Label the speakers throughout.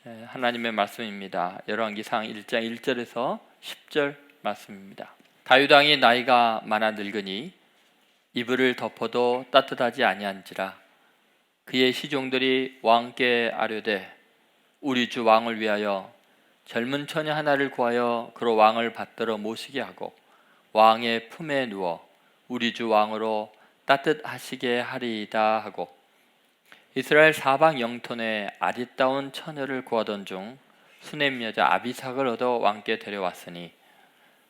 Speaker 1: 하나님의 말씀입니다. 열왕기상 1장 1절에서 10절 말씀입니다. 다윗 왕이 나이가 많아 늙으니 이불을 덮어도 따뜻하지 아니한지라. 그의 시종들이 왕께 아뢰되 우리 주 왕을 위하여 젊은 처녀 하나를 구하여 그로 왕을 받들어 모시게 하고 왕의 품에 누워 우리 주 왕으로 따뜻하시게 하리이다 하고 이스라엘 사방 영토에 아리따운 처녀를 구하던 중 수넴 여자 아비삭을 얻어 왕께 데려왔으니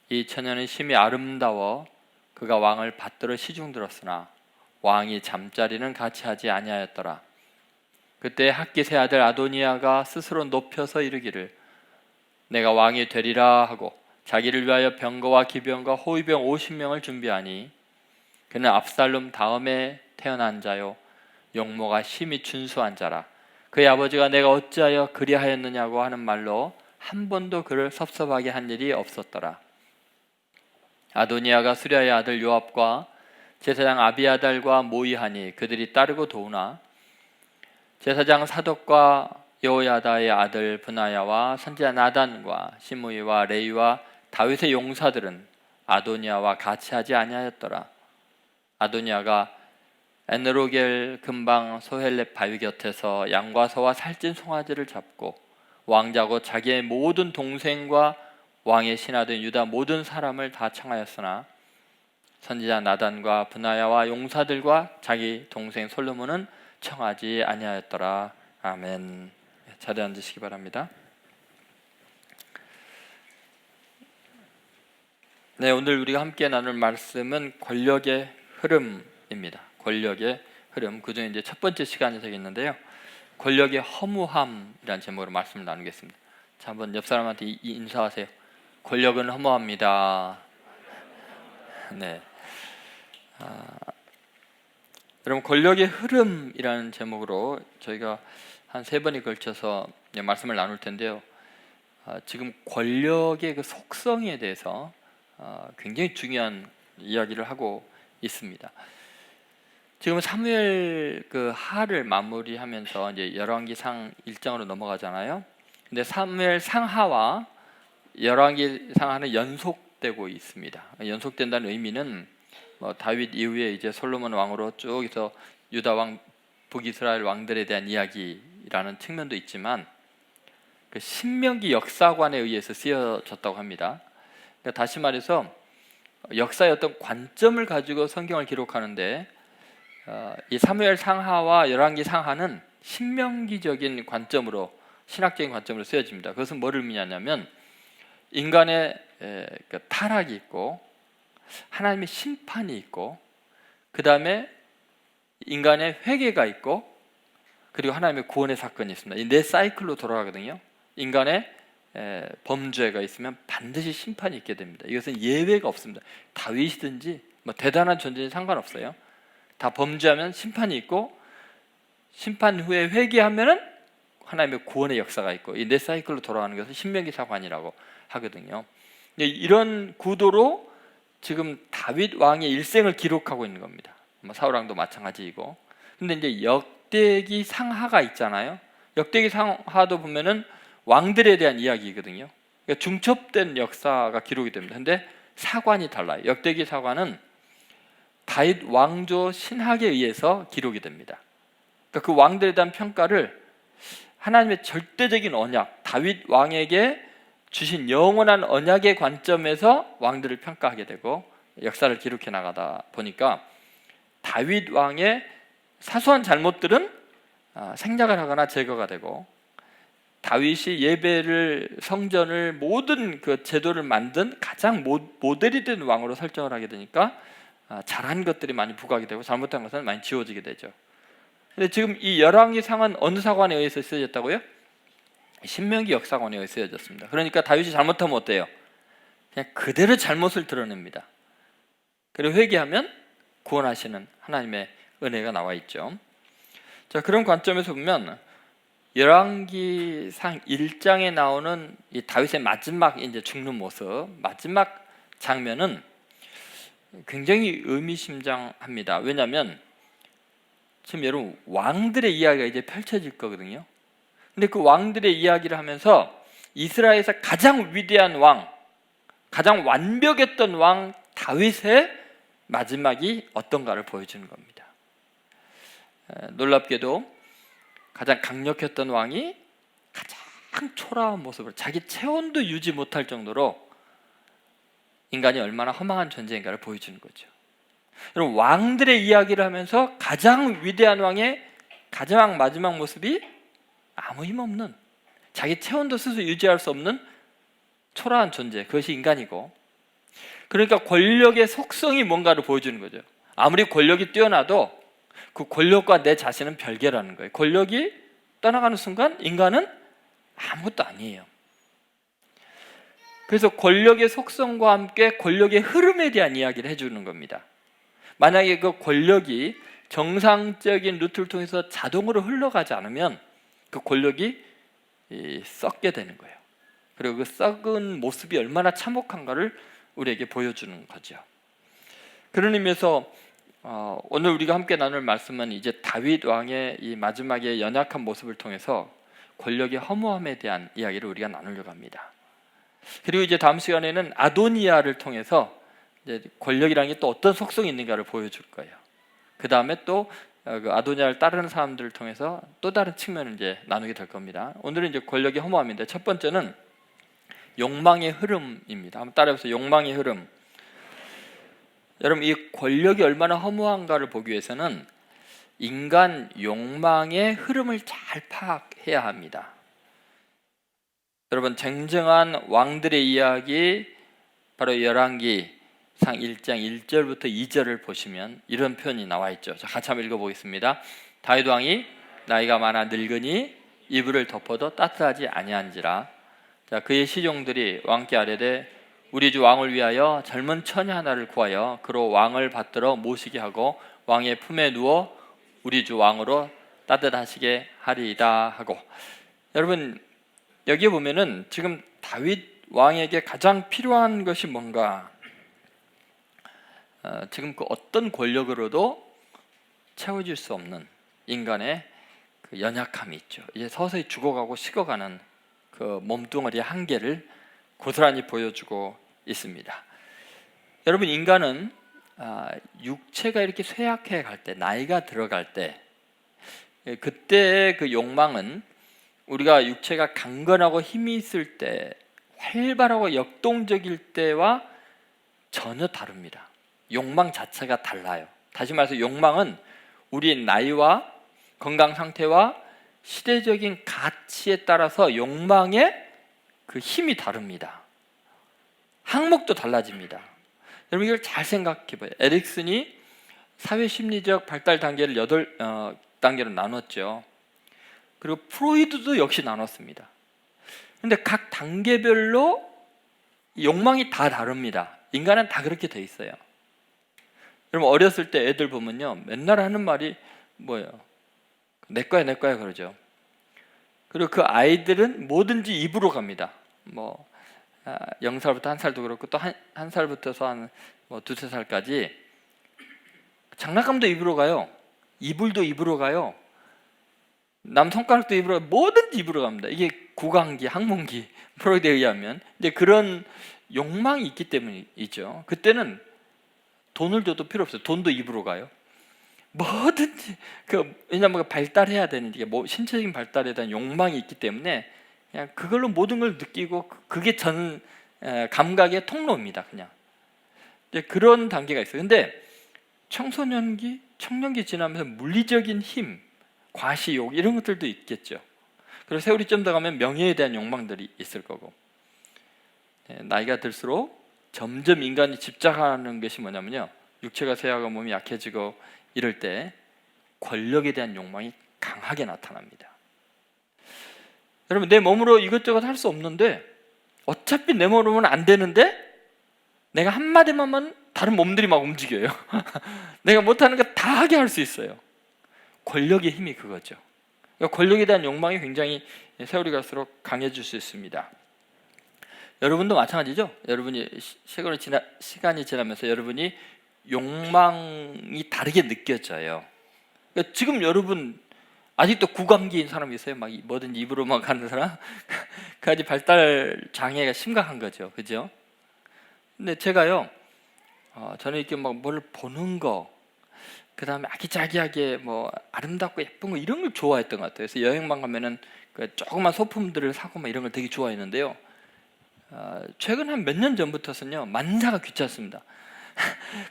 Speaker 1: 이 처녀는 심히 아름다워 그가 왕을 받들어 시중들었으나 왕이 잠자리는 같이 하지 아니하였더라. 그때 학깃의 아들 아도니아가 스스로 높여서 이르기를 내가 왕이 되리라 하고 자기를 위하여 병거와 기병과 호위병 50명을 준비하니 그는 압살롬 다음에 태어난 자요 용모가 심히 준수한 자라. 그의 아버지가 내가 어찌하여 그리하였느냐고 하는 말로 한 번도 그를 섭섭하게 한 일이 없었더라. 아도니아가 수랴의 아들 요압과 제사장 아비아달과 모의하니 그들이 따르고 도우나 제사장 사독과 여호야다의 아들 브나야와 선지자 나단과 시므이와 레이와 다윗의 용사들은 아도니아와 같이 하지 아니하였더라. 아도니아가 에느로겔 근방 소헬렙 바위 곁에서 양과 소와 살찐 송아지를 잡고 왕자고 자기의 모든 동생과 왕의 신하된 유다 모든 사람을 다 청하였으나 선지자 나단과 브나야와 용사들과 자기 동생 솔로몬은 청하지 아니하였더라. 아멘. 자리에 앉으시기 바랍니다. 네, 오늘 우리가 함께 나눌 말씀은 권력의 흐름입니다. 권력의 흐름. 그중에 이제 첫 번째 시간이 되겠는데요. 권력의 허무함이라는 제목으로 말씀을 나누겠습니다. 자, 한번 옆 사람한테 인사하세요. 권력은 허무합니다. 네. 여러분, 권력의 흐름이라는 제목으로 저희가 한 3번에 걸쳐서 말씀을 나눌 텐데요. 지금 권력의 그 속성에 대해서 굉장히 중요한 이야기를 하고 있습니다. 지금 사무엘 그 하를 마무리하면서 이제 열왕기상 1장으로 넘어가잖아요. 근데 사무엘 상하와 열왕기 상하는 연속되고 있습니다. 연속된다는 의미는 다윗 이후에 이제 솔로몬 왕으로 쭉 해서 유다 왕, 북이스라엘 왕들에 대한 이야기라는 측면도 있지만 그 신명기 역사관에 의해서 쓰여졌다고 합니다. 그러니까 다시 말해서 역사의 어떤 관점을 가지고 성경을 기록하는데 이 사무엘 상하와 열왕기 상하는 신명기적인 관점으로, 신학적인 관점으로 쓰여집니다. 그것은 뭐를 의미하냐면 인간의 타락이 있고 하나님의 심판이 있고 그 다음에 인간의 회개가 있고 그리고 하나님의 구원의 사건이 있습니다. 이 네 사이클로 돌아가거든요. 인간의 범죄가 있으면 반드시 심판이 있게 됩니다. 이것은 예외가 없습니다. 다윗이든지 대단한 존재는 상관없어요. 다 범죄하면 심판이 있고 심판 후에 회개하면은 하나님의 구원의 역사가 있고 이 네 사이클로 돌아가는 것을 신명기 사관이라고 하거든요. 이런 구도로 지금 다윗 왕의 일생을 기록하고 있는 겁니다. 사울 왕도 마찬가지이고. 근데 이제 역대기 상하가 있잖아요. 역대기 상하도 보면은 왕들에 대한 이야기거든요. 그러니까 중첩된 역사가 기록이 됩니다. 근데 사관이 달라요. 역대기 사관은 다윗 왕조 신학에 의해서 기록이 됩니다. 그러니까 그 왕들에 대한 평가를 하나님의 절대적인 언약, 다윗 왕에게 주신 영원한 언약의 관점에서 왕들을 평가하게 되고 역사를 기록해 나가다 보니까 다윗 왕의 사소한 잘못들은 생략을 하거나 제거가 되고 다윗이 예배를, 성전을, 모든 그 제도를 만든 가장 모델이 된 왕으로 설정을 하게 되니까 잘한 것들이 많이 부각이 되고 잘못한 것은 많이 지워지게 되죠. 근데 지금 이 열왕기상은 어느 사관에 의해서 쓰여졌다고요? 신명기 역사관에 의해서 쓰여졌습니다. 그러니까 다윗이 잘못하면 어때요? 그냥 그대로 잘못을 드러냅니다. 그리고 회개하면 구원하시는 하나님의 은혜가 나와 있죠. 자, 그런 관점에서 보면 열왕기상 1장에 나오는 이 다윗의 마지막 이제 죽는 모습, 마지막 장면은 굉장히 의미심장합니다. 왜냐하면 지금 여러분 왕들의 이야기가 이제 펼쳐질 거거든요. 근데 그 왕들의 이야기를 하면서 이스라엘에서 가장 위대한 왕, 가장 완벽했던 왕 다윗의 마지막이 어떤가를 보여주는 겁니다. 놀랍게도 가장 강력했던 왕이 가장 초라한 모습을, 자기 체온도 유지 못할 정도로 인간이 얼마나 허망한 존재인가를 보여주는 거죠. 여러분, 왕들의 이야기를 하면서 가장 위대한 왕의 가장 마지막 모습이 아무 힘없는, 자기 체온도 스스로 유지할 수 없는 초라한 존재, 그것이 인간이고, 그러니까 권력의 속성이 뭔가를 보여주는 거죠. 아무리 권력이 뛰어나도 그 권력과 내 자신은 별개라는 거예요. 권력이 떠나가는 순간 인간은 아무것도 아니에요. 그래서 권력의 속성과 함께 권력의 흐름에 대한 이야기를 해주는 겁니다. 만약에 그 권력이 정상적인 루트를 통해서 자동으로 흘러가지 않으면 그 권력이 썩게 되는 거예요. 그리고 그 썩은 모습이 얼마나 참혹한가를 우리에게 보여주는 거죠. 그런 의미에서 오늘 우리가 함께 나눌 말씀은 이제 다윗 왕의 이 마지막에 연약한 모습을 통해서 권력의 허무함에 대한 이야기를 우리가 나누려고 합니다. 그리고 이제 다음 시간에는 아도니아를 통해서 이제 권력이라는 게 또 어떤 속성이 있는가를 보여줄 거예요. 그 다음에 또 그 아도니아를 따르는 사람들을 통해서 또 다른 측면을 이제 나누게 될 겁니다. 오늘은 이제 권력의 허무함인데, 첫 번째는 욕망의 흐름입니다. 한번 따라해보세요. 욕망의 흐름. 여러분, 이 권력이 얼마나 허무한가를 보기 위해서는 인간 욕망의 흐름을 잘 파악해야 합니다. 여러분, 쟁쟁한 왕들의 이야기, 바로 열왕기상 1장 1절부터 2절을 보시면 이런 표현이 나와 있죠. 자, 같이 한번 읽어보겠습니다. 다윗 왕이 나이가 많아 늙으니 이불을 덮어도 따뜻하지 아니한지라. 자, 그의 시종들이 왕께 아뢰되 우리 주 왕을 위하여 젊은 처녀 하나를 구하여 그로 왕을 받들어 모시게 하고 왕의 품에 누워 우리 주 왕으로 따뜻하시게 하리이다 하고. 여러분, 여기에 보면은 지금 다윗 왕에게 가장 필요한 것이 뭔가, 지금 그 어떤 권력으로도 채워질 수 없는 인간의 그 연약함이 있죠. 이제 서서히 죽어가고 식어가는 그 몸뚱아리의 한계를 고스란히 보여주고 있습니다. 여러분, 인간은 육체가 이렇게 쇠약해 갈 때, 나이가 들어갈 때, 그때의 그 욕망은 우리가 육체가 강건하고 힘이 있을 때, 활발하고 역동적일 때와 전혀 다릅니다. 욕망 자체가 달라요. 다시 말해서 욕망은 우리의 나이와 건강 상태와 시대적인 가치에 따라서 욕망의 그 힘이 다릅니다. 항목도 달라집니다. 여러분, 이걸 잘 생각해 봐요. 에릭슨이 사회 심리적 발달 단계를 8단계로 나눴죠. 그리고 프로이드도 역시 나눴습니다. 그런데 각 단계별로 욕망이 다 다릅니다. 인간은 다 그렇게 돼 있어요. 여러분, 어렸을 때 애들 보면요, 맨날 하는 말이 뭐예요? 내 거야, 내 거야 그러죠. 그리고 그 아이들은 뭐든지 입으로 갑니다. 뭐 0살부터 1살도 그렇고, 또 한 살부터서 한 두세 살까지 장난감도 입으로 가요. 이불도 입으로 가요. 남 손가락도 입으로 가요. 뭐든지 입으로 갑니다. 이게 구강기, 항문기, 프로이드에 의하면. 근데 그런 욕망이 있기 때문이죠. 그때는 돈을 줘도 필요 없어요. 돈도 입으로 가요. 뭐든지 왜냐하면 발달해야 되는, 이게 신체적인 발달에 대한 욕망이 있기 때문에 그냥 그걸로 모든 걸 느끼고, 그게 전 감각의 통로입니다. 그냥 그런 단계가 있어요. 근데 청소년기, 청년기 지나면서 물리적인 힘, 과시욕 이런 것들도 있겠죠. 그리고 세월이 좀 더 가면 명예에 대한 욕망들이 있을 거고, 나이가 들수록 점점 인간이 집착하는 것이 뭐냐면요, 육체가 쇠하고 몸이 약해지고 이럴 때 권력에 대한 욕망이 강하게 나타납니다. 여러분, 내 몸으로 이것저것 할 수 없는데, 어차피 내 몸으로는 안 되는데 내가 한마디만 하면 다른 몸들이 막 움직여요. 내가 못하는 거 다 하게 할 수 있어요. 권력의 힘이 그거죠. 그러니까 권력에 대한 욕망이 굉장히 세월이 갈수록 강해질 수 있습니다. 여러분도 마찬가지죠. 여러분이 시간이 지나면서 여러분이 욕망이 다르게 느껴져요. 그러니까 지금 여러분 아직도 구강기인 사람이 있어요. 막 뭐든지 입으로만 가는 사람. 그까지 발달 장애가 심각한 거죠. 그죠? 근데 제가요, 저는 이렇게 막 뭘 보는 거, 그 다음에 아기자기하게 뭐 아름답고 예쁜 거 이런 걸 좋아했던 것 같아요. 그래서 여행만 가면은 그 조그만 소품들을 사고 막 이런 걸 되게 좋아했는데요. 최근 한 몇 년 전부터는요, 만사가 귀찮습니다.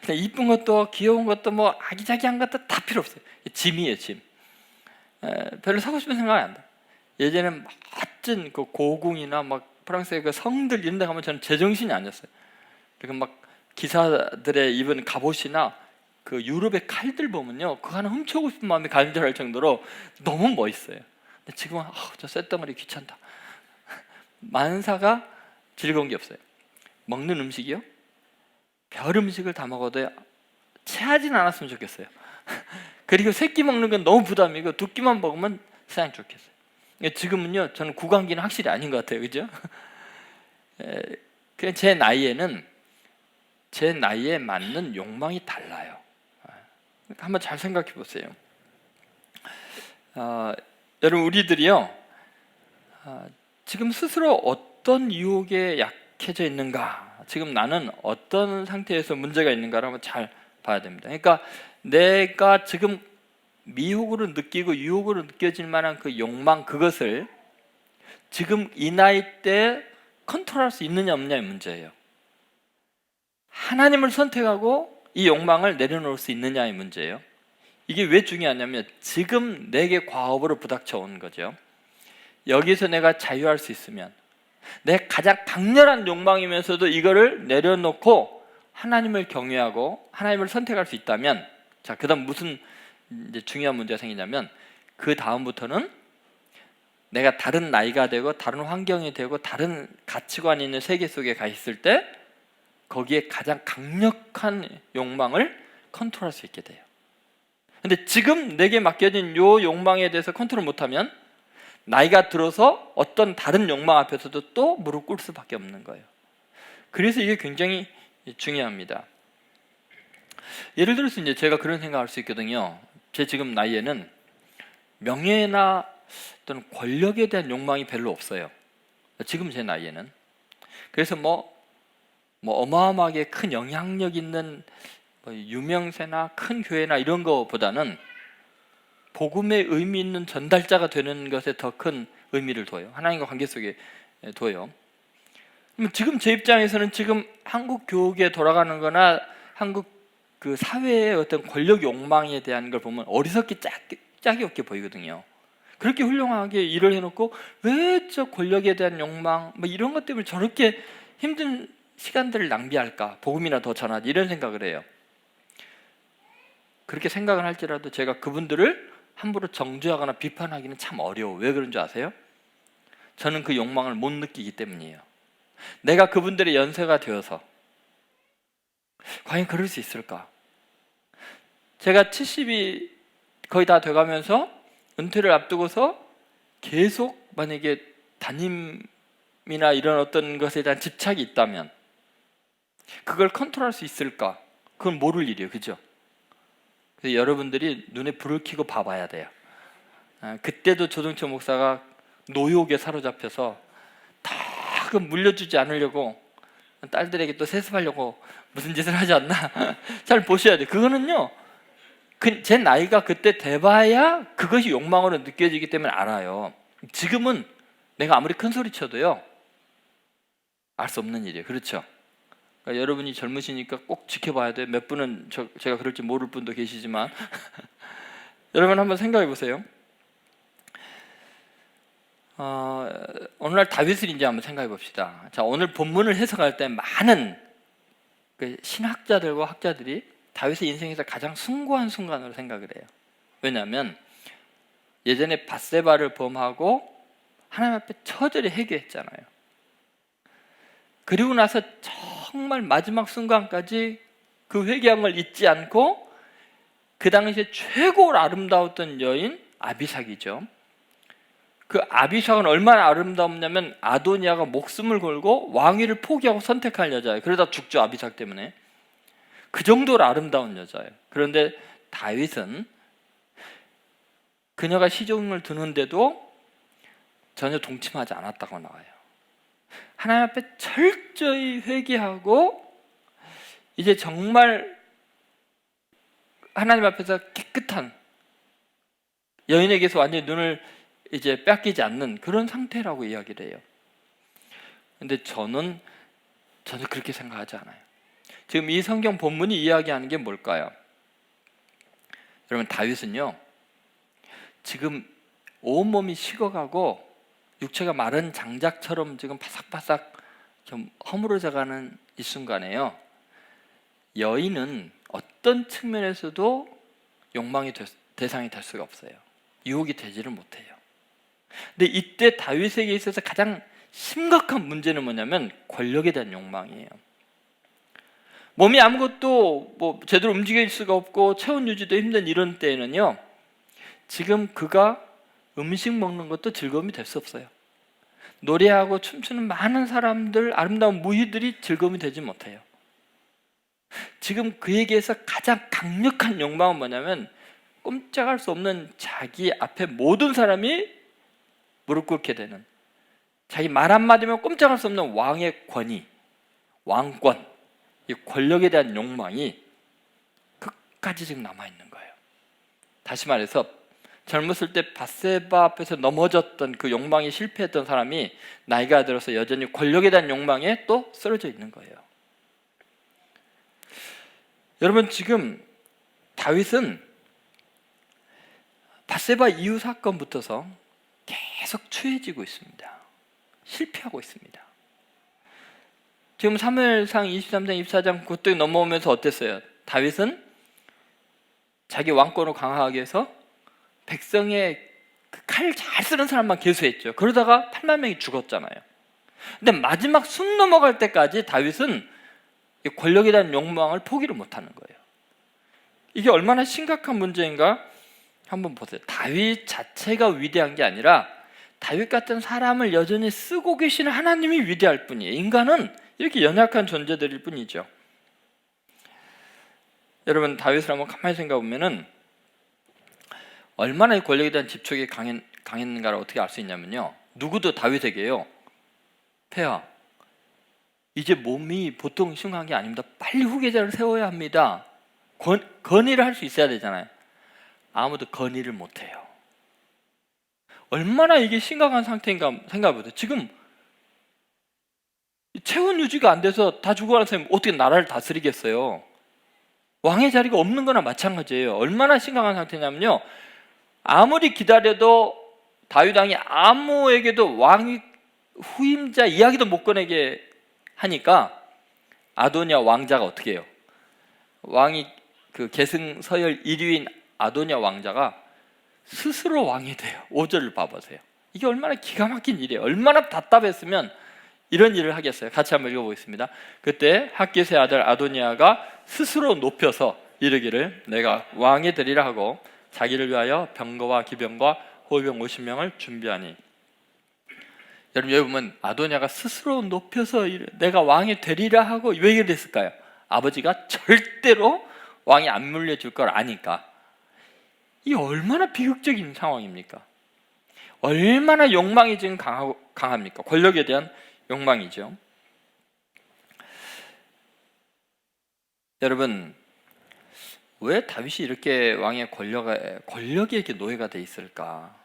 Speaker 1: 그냥 이쁜 것도 귀여운 것도 뭐 아기자기한 것도 다 필요 없어요. 짐이에요, 짐. 별로 사고 싶은 생각이 안 나. 예전에는 멋진 그 고궁이나 막 프랑스의 그 성들 이런 데 가면 저는 제정신이 아니었어요. 그리고 막 기사들의 입은 갑옷이나 그 유럽의 칼들 보면요, 그거 하나 훔쳐오고 싶은 마음이 간절할 정도로 너무 멋있어요. 근데 지금은 저 쇳덩어리 귀찮다. 만사가 즐거운 게 없어요. 먹는 음식이요? 별 음식을 다 먹어도 체하진 않았으면 좋겠어요. 그리고 세 끼 먹는 건 너무 부담이고 두 끼만 먹으면 세상 좋겠어요. 지금은요, 저는 구강기는 확실히 아닌 것 같아요. 그죠? 그냥 제 나이에는 제 나이에 맞는 욕망이 달라요. 한번 잘 생각해 보세요. 여러분, 우리들이요, 지금 스스로 어떤 유혹에 약해져 있는가, 지금 나는 어떤 상태에서 문제가 있는가를 한번 잘 봐야 됩니다. 그러니까 내가 지금 미혹으로 느끼고 유혹으로 느껴질 만한 그 욕망, 그것을 지금 이 나이 때 컨트롤할 수 있느냐 없느냐의 문제예요. 하나님을 선택하고 이 욕망을 내려놓을 수 있느냐의 문제예요. 이게 왜 중요하냐면 지금 내게 과업으로 부닥쳐 온 거죠. 여기서 내가 자유할 수 있으면, 내 가장 강렬한 욕망이면서도 이거를 내려놓고 하나님을 경외하고 하나님을 선택할 수 있다면, 자, 그다음 무슨 이제 중요한 문제가 생기냐면, 그 다음부터는 내가 다른 나이가 되고 다른 환경이 되고 다른 가치관이 있는 세계 속에 가 있을 때 거기에 가장 강력한 욕망을 컨트롤할 수 있게 돼요. 근데 지금 내게 맡겨진 요 욕망에 대해서 컨트롤 못하면 나이가 들어서 어떤 다른 욕망 앞에서도 또 무릎 꿇을 수밖에 없는 거예요. 그래서 이게 굉장히 중요합니다. 예를 들어서 이제 제가 그런 생각을 할 수 있거든요. 제 지금 나이에는 명예나 또는 권력에 대한 욕망이 별로 없어요. 지금 제 나이에는. 그래서 뭐 어마어마하게 큰 영향력 있는 유명세나 큰 교회나 이런 거보다는 복음의 의미 있는 전달자가 되는 것에 더 큰 의미를 둬요. 하나님과 관계 속에 둬요. 지금 제 입장에서는 지금 한국 교육에 돌아가는 거나 한국 그 사회의 어떤 권력 욕망에 대한 걸 보면 어리석기 짝이 없게 보이거든요. 그렇게 훌륭하게 일을 해놓고 왜 저 권력에 대한 욕망 뭐 이런 것 때문에 저렇게 힘든 시간들을 낭비할까? 복음이나 더 전하지, 이런 생각을 해요. 그렇게 생각을 할지라도 제가 그분들을 함부로 정죄하거나 비판하기는 참 어려워. 왜 그런 줄 아세요? 저는 그 욕망을 못 느끼기 때문이에요. 내가 그분들의 연세가 되어서 과연 그럴 수 있을까? 제가 70이 거의 다 돼가면서 은퇴를 앞두고서 계속 만약에 담임이나 이런 어떤 것에 대한 집착이 있다면 그걸 컨트롤할 수 있을까? 그건 모를 일이에요. 그죠? 그래서 여러분들이 눈에 불을 켜고 봐봐야 돼요. 그때도 조동철 목사가 노욕에 사로잡혀서 다 물려주지 않으려고 딸들에게 또 세습하려고 무슨 짓을 하지 않나 잘 보셔야 돼요. 그거는요, 제 나이가 그때 돼봐야 그것이 욕망으로 느껴지기 때문에 알아요. 지금은 내가 아무리 큰 소리 쳐도요 알 수 없는 일이에요. 그렇죠? 그러니까 여러분이 젊으시니까 꼭 지켜봐야 돼요. 몇 분은 제가 그럴지 모를 분도 계시지만 여러분 한번 생각해 보세요. 오늘날 다윗을 이제 한번 생각해 봅시다. 자, 오늘 본문을 해석할 때 많은 그 신학자들과 학자들이 다윗의 인생에서 가장 숭고한 순간으로 생각을 해요. 왜냐하면 예전에 밧세바를 범하고 하나님 앞에 처절히 회개했잖아요. 그리고 나서 정말 마지막 순간까지 그 회개한 걸 잊지 않고 그 당시에 최고로 아름다웠던 여인 아비삭이죠. 그 아비삭은 얼마나 아름다웠냐면 아도니아가 목숨을 걸고 왕위를 포기하고 선택할 여자예요. 그러다 죽죠, 아비삭 때문에. 그 정도로 아름다운 여자예요. 그런데 다윗은 그녀가 시종을 드는데도 전혀 동침하지 않았다고 나와요. 하나님 앞에 철저히 회개하고 이제 정말 하나님 앞에서 깨끗한, 여인에게서 완전히 눈을 이제 뺏기지 않는 그런 상태라고 이야기를 해요. 근데 저는 전혀 그렇게 생각하지 않아요. 지금 이 성경 본문이 이야기하는 게 뭘까요? 여러분, 다윗은요, 지금 온몸이 식어가고 육체가 마른 장작처럼 지금 바삭바삭 좀 허물어져가는 이 순간에요, 여인은 어떤 측면에서도 욕망의 대상이 될 수가 없어요. 유혹이 되지를 못해요. 근데 이때 다윗에게 있어서 가장 심각한 문제는 뭐냐면 권력에 대한 욕망이에요. 몸이 아무것도 제대로 움직일 수가 없고 체온 유지도 힘든 이런 때에는요, 지금 그가 음식 먹는 것도 즐거움이 될 수 없어요. 노래하고 춤추는 많은 사람들, 아름다운 무희들이 즐거움이 되지 못해요. 지금 그에게서 가장 강력한 욕망은 뭐냐면 꼼짝할 수 없는 자기 앞에 모든 사람이 무릎 꿇게 되는, 자기 말 한마디면 꼼짝할 수 없는 왕의 권위, 왕권, 이 권력에 대한 욕망이 끝까지 지금 남아있는 거예요. 다시 말해서 젊었을 때 밧세바 앞에서 넘어졌던 그 욕망이 실패했던 사람이 나이가 들어서 여전히 권력에 대한 욕망에 또 쓰러져 있는 거예요. 여러분, 지금 다윗은 밧세바 이후 사건부터서 계속 추해지고 있습니다. 실패하고 있습니다. 지금 사무엘상 23장, 24장 그때 넘어오면서 어땠어요? 다윗은 자기 왕권을 강화하기 위해서 백성의 칼 잘 쓰는 사람만 계수했죠. 그러다가 8만 명이 죽었잖아요. 근데 마지막 숨 넘어갈 때까지 다윗은 권력에 대한 욕망을 포기를 못하는 거예요. 이게 얼마나 심각한 문제인가 한번 보세요. 다윗 자체가 위대한 게 아니라 다윗 같은 사람을 여전히 쓰고 계시는 하나님이 위대할 뿐이에요. 인간은 이렇게 연약한 존재들일 뿐이죠. 여러분, 다윗을 한번 가만히 생각해 보면은 얼마나 이 권력에 대한 집착이 강했는가를 어떻게 알 수 있냐면요, 누구도 다윗에게요, 폐하, 이제 몸이 보통 심각한 게 아닙니다. 빨리 후계자를 세워야 합니다. 건의를 할 수 있어야 되잖아요. 아무도 건의를 못해요. 얼마나 이게 심각한 상태인가 생각해보세요. 지금 체온 유지가 안 돼서 다 죽어가는 사람이 어떻게 나라를 다스리겠어요? 왕의 자리가 없는 거나 마찬가지예요. 얼마나 심각한 상태냐면요, 아무리 기다려도 다윗 왕이 아무에게도 왕위 후임자 이야기도 못 꺼내게 하니까 아도니아 왕자가 어떻게 해요? 왕이 그 계승 서열 1위인 아도니아 왕자가 스스로 왕이 돼요. 5절을 봐보세요. 이게 얼마나 기가 막힌 일이에요. 얼마나 답답했으면 이런 일을 하겠어요. 같이 한번 읽어보겠습니다. 그때 핫깃의 아들 아도니아가 스스로 높여서 이르기를 내가 왕이 되리라 하고 자기를 위하여 병거와 기병과 호위병 50명을 준비하니. 여러분, 여기 보면 아도니아가 스스로 높여서 내가 왕이 되리라 하고 왜 이렇게 됐을까요? 아버지가 절대로 왕이 안 물려줄 걸 아니까. 이게 얼마나 비극적인 상황입니까? 얼마나 욕망이 지금 강합니까? 권력에 대한 욕망이죠. 여러분, 왜 다윗이 이렇게 왕의 권력에 이렇게 노예가 돼 있을까?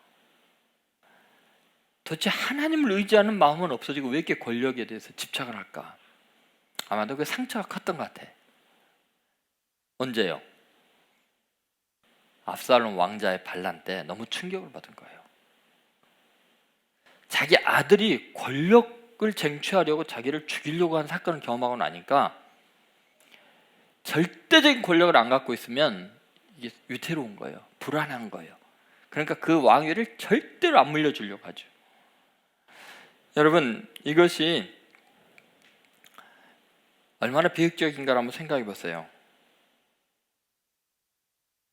Speaker 1: 도대체 하나님을 의지하는 마음은 없어지고 왜 이렇게 권력에 대해서 집착을 할까? 아마도 그 상처가 컸던 것 같아. 언제요? 압살롬 왕자의 반란 때 너무 충격을 받은 거예요. 자기 아들이 권력을 쟁취하려고 자기를 죽이려고 한 사건을 경험하고 나니까 절대적인 권력을 안 갖고 있으면 이게 위태로운 거예요. 불안한 거예요. 그러니까 그 왕위를 절대로 안 물려주려고 하죠. 여러분, 이것이 얼마나 비극적인가를 한번 생각해 보세요.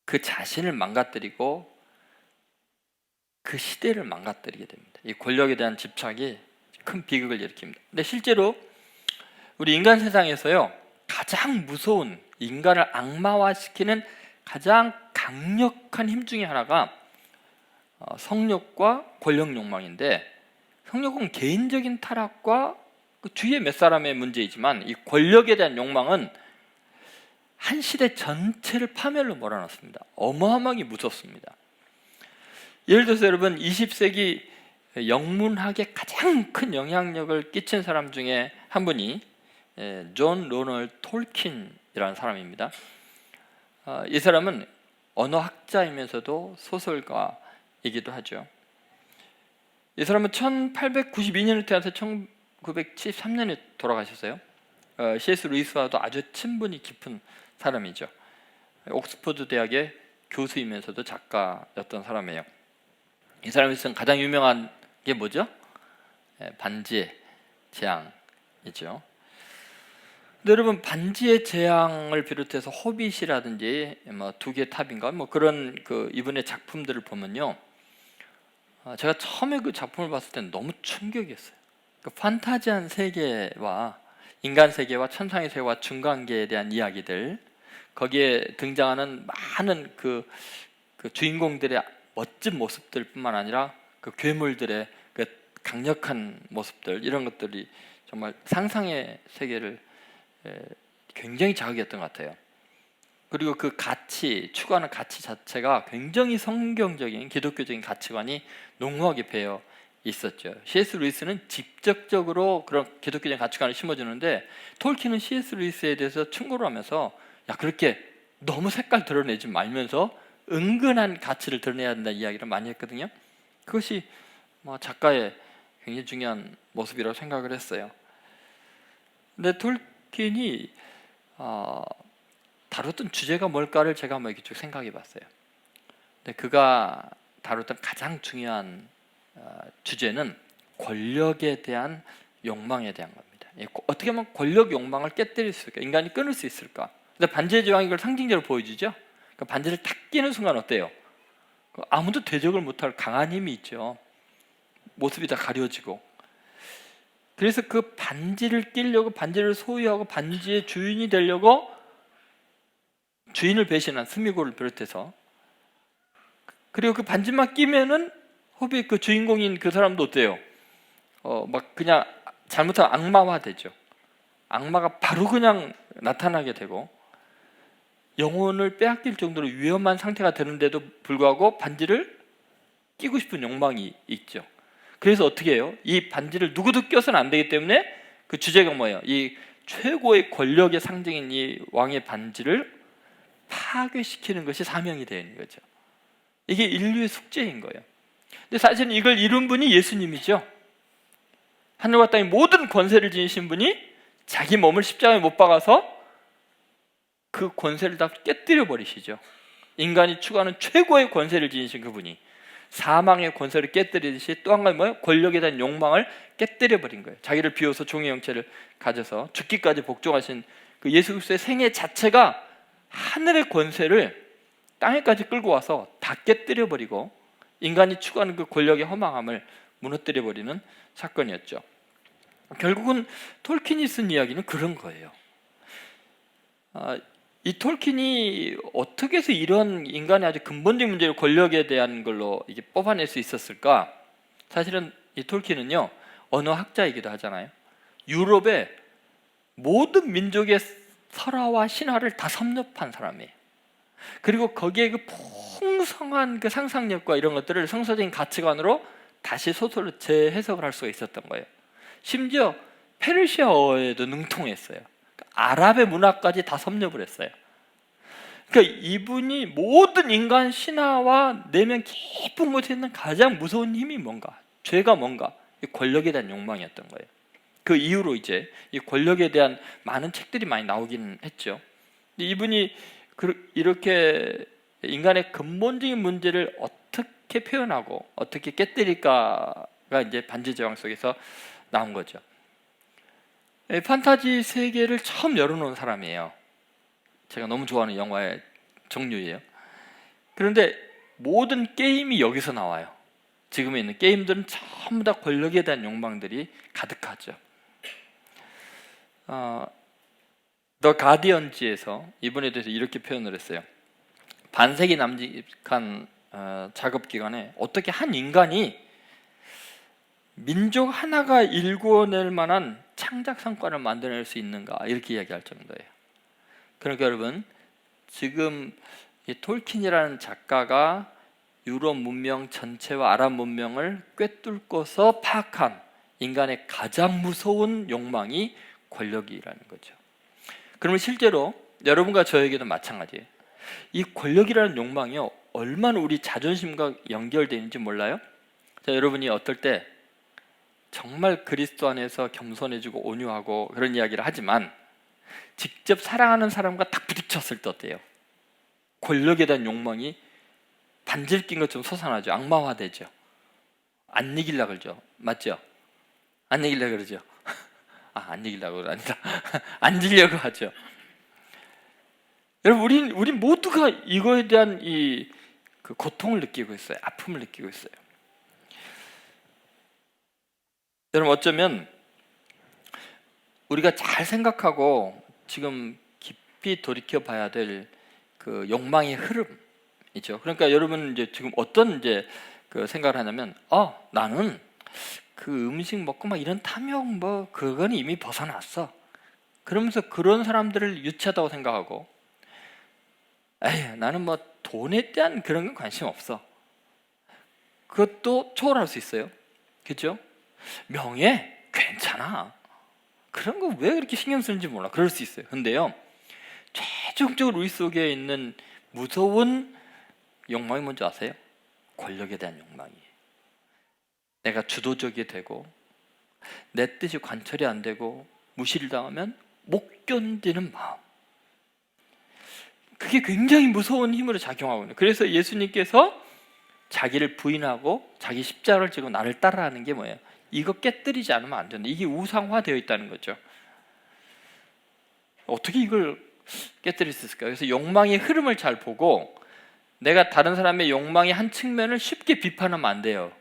Speaker 1: 그 자신을 망가뜨리고 그 시대를 망가뜨리게 됩니다. 이 권력에 대한 집착이 큰 비극을 일으킵니다. 근데 실제로 우리 인간 세상에서요, 가장 무서운, 인간을 악마화시키는 가장 강력한 힘 중에 하나가 성욕과 권력 욕망인데, 성욕은 개인적인 타락과 그 주위의 몇 사람의 문제이지만 이 권력에 대한 욕망은 한 시대 전체를 파멸로 몰아넣습니다. 어마어마하게 무섭습니다. 예를 들어서 여러분, 20세기 영문학에 가장 큰 영향력을 끼친 사람 중에 한 분이 존 로널드 톨킨이라는 사람입니다. 이 사람은 언어학자이면서도 소설가이기도 하죠. 이 사람은 1892년에 태어나서 1973년에 돌아가셨어요. C.S. 루이스와도 아주 친분이 깊은 사람이죠. 옥스퍼드 대학의 교수이면서도 작가였던 사람이에요. 이 사람이 쓴 가장 유명한 게 뭐죠? 반지의 제왕이죠. 근데 여러분, 반지의 제왕을 비롯해서 호빗이라든지 뭐 두 개의 탑인가 뭐 그런 이분의 작품들을 보면요, 제가 처음에 그 작품을 봤을 때 너무 충격이었어요. 그 판타지한 세계와 인간 세계와 천상의 세계와 중간계에 대한 이야기들, 거기에 등장하는 많은 그 주인공들의 멋진 모습들뿐만 아니라 그 괴물들의 그 강력한 모습들, 이런 것들이 정말 상상의 세계를 굉장히 자극했던 것 같아요. 그리고 그 가치, 추구하는 가치 자체가 굉장히 성경적인 기독교적인 가치관이 농후하게 배어 있었죠. C.S. 루이스는 직접적으로 그런 기독교적인 가치관을 심어주는데, 톨킨은 C.S. 루이스에 대해서 충고를 하면서 야, 그렇게 너무 색깔 드러내지 말면서 은근한 가치를 드러내야 된다는 이야기를 많이 했거든요. 그것이 작가의 굉장히 중요한 모습이라고 생각을 했어요. 근데 톨킨이 다뤘던 주제가 뭘까를 제가 한번 이렇게 쭉 생각해 봤어요. 근데 그가 다뤘던 가장 중요한 주제는 권력에 대한 욕망에 대한 겁니다. 어떻게 하면 권력 욕망을 깨뜨릴 수 있을까? 인간이 끊을 수 있을까? 근데 반지의 제왕이 이걸 상징적으로 보여주죠. 그 반지를 탁 끼는 순간 어때요? 아무도 대적을 못할 강한 힘이 있죠. 모습이 다 가려지고. 그래서 그 반지를 끼려고, 반지를 소유하고 반지의 주인이 되려고 주인을 배신한 스미고를 비롯해서, 그리고 그 반지만 끼면은 호빗 그 주인공인 그 사람도 어때요? 막 그냥 잘못하면 악마화 되죠. 악마가 바로 그냥 나타나게 되고 영혼을 빼앗길 정도로 위험한 상태가 되는데도 불구하고 반지를 끼고 싶은 욕망이 있죠. 그래서 어떻게 해요? 이 반지를 누구도 껴서는 안 되기 때문에 그 주제가 뭐예요? 이 최고의 권력의 상징인 이 왕의 반지를 파괴시키는 것이 사명이 되어 있는 거죠. 이게 인류의 숙제인 거예요. 근데 사실은 이걸 이룬 분이 예수님이죠. 하늘과 땅의 모든 권세를 지니신 분이 자기 몸을 십자가에 못 박아서 그 권세를 다 깨뜨려 버리시죠. 인간이 추구하는 최고의 권세를 지니신 그분이 사망의 권세를 깨뜨리듯이 또 한 가지 뭐예요? 권력에 대한 욕망을 깨뜨려 버린 거예요. 자기를 비워서 종의 형체를 가져서 죽기까지 복종하신 그 예수 그리스도의 생애 자체가 하늘의 권세를 땅에까지 끌고 와서 다 깨뜨려 버리고 인간이 추구하는 그 권력의 허망함을 무너뜨려 버리는 사건이었죠. 결국은 톨킨이 쓴 이야기는 그런 거예요. 이 톨킨이 어떻게 해서 이런 인간의 아주 근본적인 문제를 권력에 대한 걸로 이게 뽑아낼 수 있었을까? 사실은 이 톨킨은요, 언어학자이기도 하잖아요. 유럽의 모든 민족의 설화와 신화를 다 섭렵한 사람이에요. 그리고 거기에 그 풍성한 그 상상력과 이런 것들을 성서적인 가치관으로 다시 소설로 재해석을 할 수가 있었던 거예요. 심지어 페르시아어에도 능통했어요. 아랍의 문화까지 다 섭렵을 했어요. 그러니까 이분이 모든 인간 신화와 내면 깊은 곳에 있는 가장 무서운 힘이 뭔가, 죄가 뭔가, 이 권력에 대한 욕망이었던 거예요. 그 이후로 이제 이 권력에 대한 많은 책들이 많이 나오긴 했죠. 근데 이분이 이렇게 인간의 근본적인 문제를 어떻게 표현하고 어떻게 깨뜨릴까가 이제 반지의 제왕 속에서 나온 거죠. 판타지 세계를 처음 열어놓은 사람이에요. 제가 너무 좋아하는 영화의 종류예요. 그런데 모든 게임이 여기서 나와요. 지금에 있는 게임들은 전부 다 권력에 대한 욕망들이 가득하죠. 더 가디언지에서 이분에 대해서 이렇게 표현을 했어요. 반세기 남짓한 작업 기간에 어떻게 한 인간이 민족 하나가 일구어낼 만한 창작 성과를 만들어낼 수 있는가, 이렇게 이야기할 정도예요. 그러니까 여러분, 지금 이 톨킨이라는 작가가 유럽 문명 전체와 아랍 문명을 꿰뚫고서 파악한 인간의 가장 무서운 욕망이 권력이라는 거죠. 그러면 실제로 여러분과 저에게도 마찬가지예요. 이 권력이라는 욕망이요, 얼마나 우리 자존심과 연결되어 있는지 몰라요? 자, 여러분이 어떨 때 정말 그리스도 안에서 겸손해지고 온유하고 그런 이야기를 하지만 직접 사랑하는 사람과 딱 부딪혔을 때 어때요? 권력에 대한 욕망이 반질 낀 것처럼 솟아나죠. 악마화되죠. 안 이기려고 그러죠. 맞죠? 안 이기려고 그러죠. 안 이기려고 아니다. 앉으려고 하죠. 여러분, 우린 모두가 이거에 대한 그 고통을 느끼고 있어요. 아픔을 느끼고 있어요. 여러분, 어쩌면 우리가 잘 생각하고 지금 깊이 돌이켜 봐야 될 그 욕망의 흐름이죠. 그러니까 여러분 이제 지금 어떤 이제 그 생각을 하냐면, 나는 그 음식 먹고 막 이런 탐욕 그건 이미 벗어났어. 그러면서 그런 사람들을 유치하다고 생각하고, 나는 돈에 대한 그런 건 관심 없어. 그것도 초월할 수 있어요. 그렇죠? 명예 괜찮아. 그런 거 왜 그렇게 신경 쓰는지 몰라. 그럴 수 있어요. 근데요, 최종적으로 우리 속에 있는 무서운 욕망이 뭔지 아세요? 권력에 대한 욕망이에요. 내가 주도적이 되고 내 뜻이 관철이 안 되고 무시를 당하면 못 견디는 마음. 그게 굉장히 무서운 힘으로 작용하고 있는. 그래서 예수님께서 자기를 부인하고 자기 십자가를 지고 나를 따라하는 게 뭐예요? 이거 깨뜨리지 않으면 안 된다. 이게 우상화되어 있다는 거죠. 어떻게 이걸 깨뜨릴 수 있을까요? 그래서 욕망의 흐름을 잘 보고 내가 다른 사람의 욕망의 한 측면을 쉽게 비판하면 안 돼요.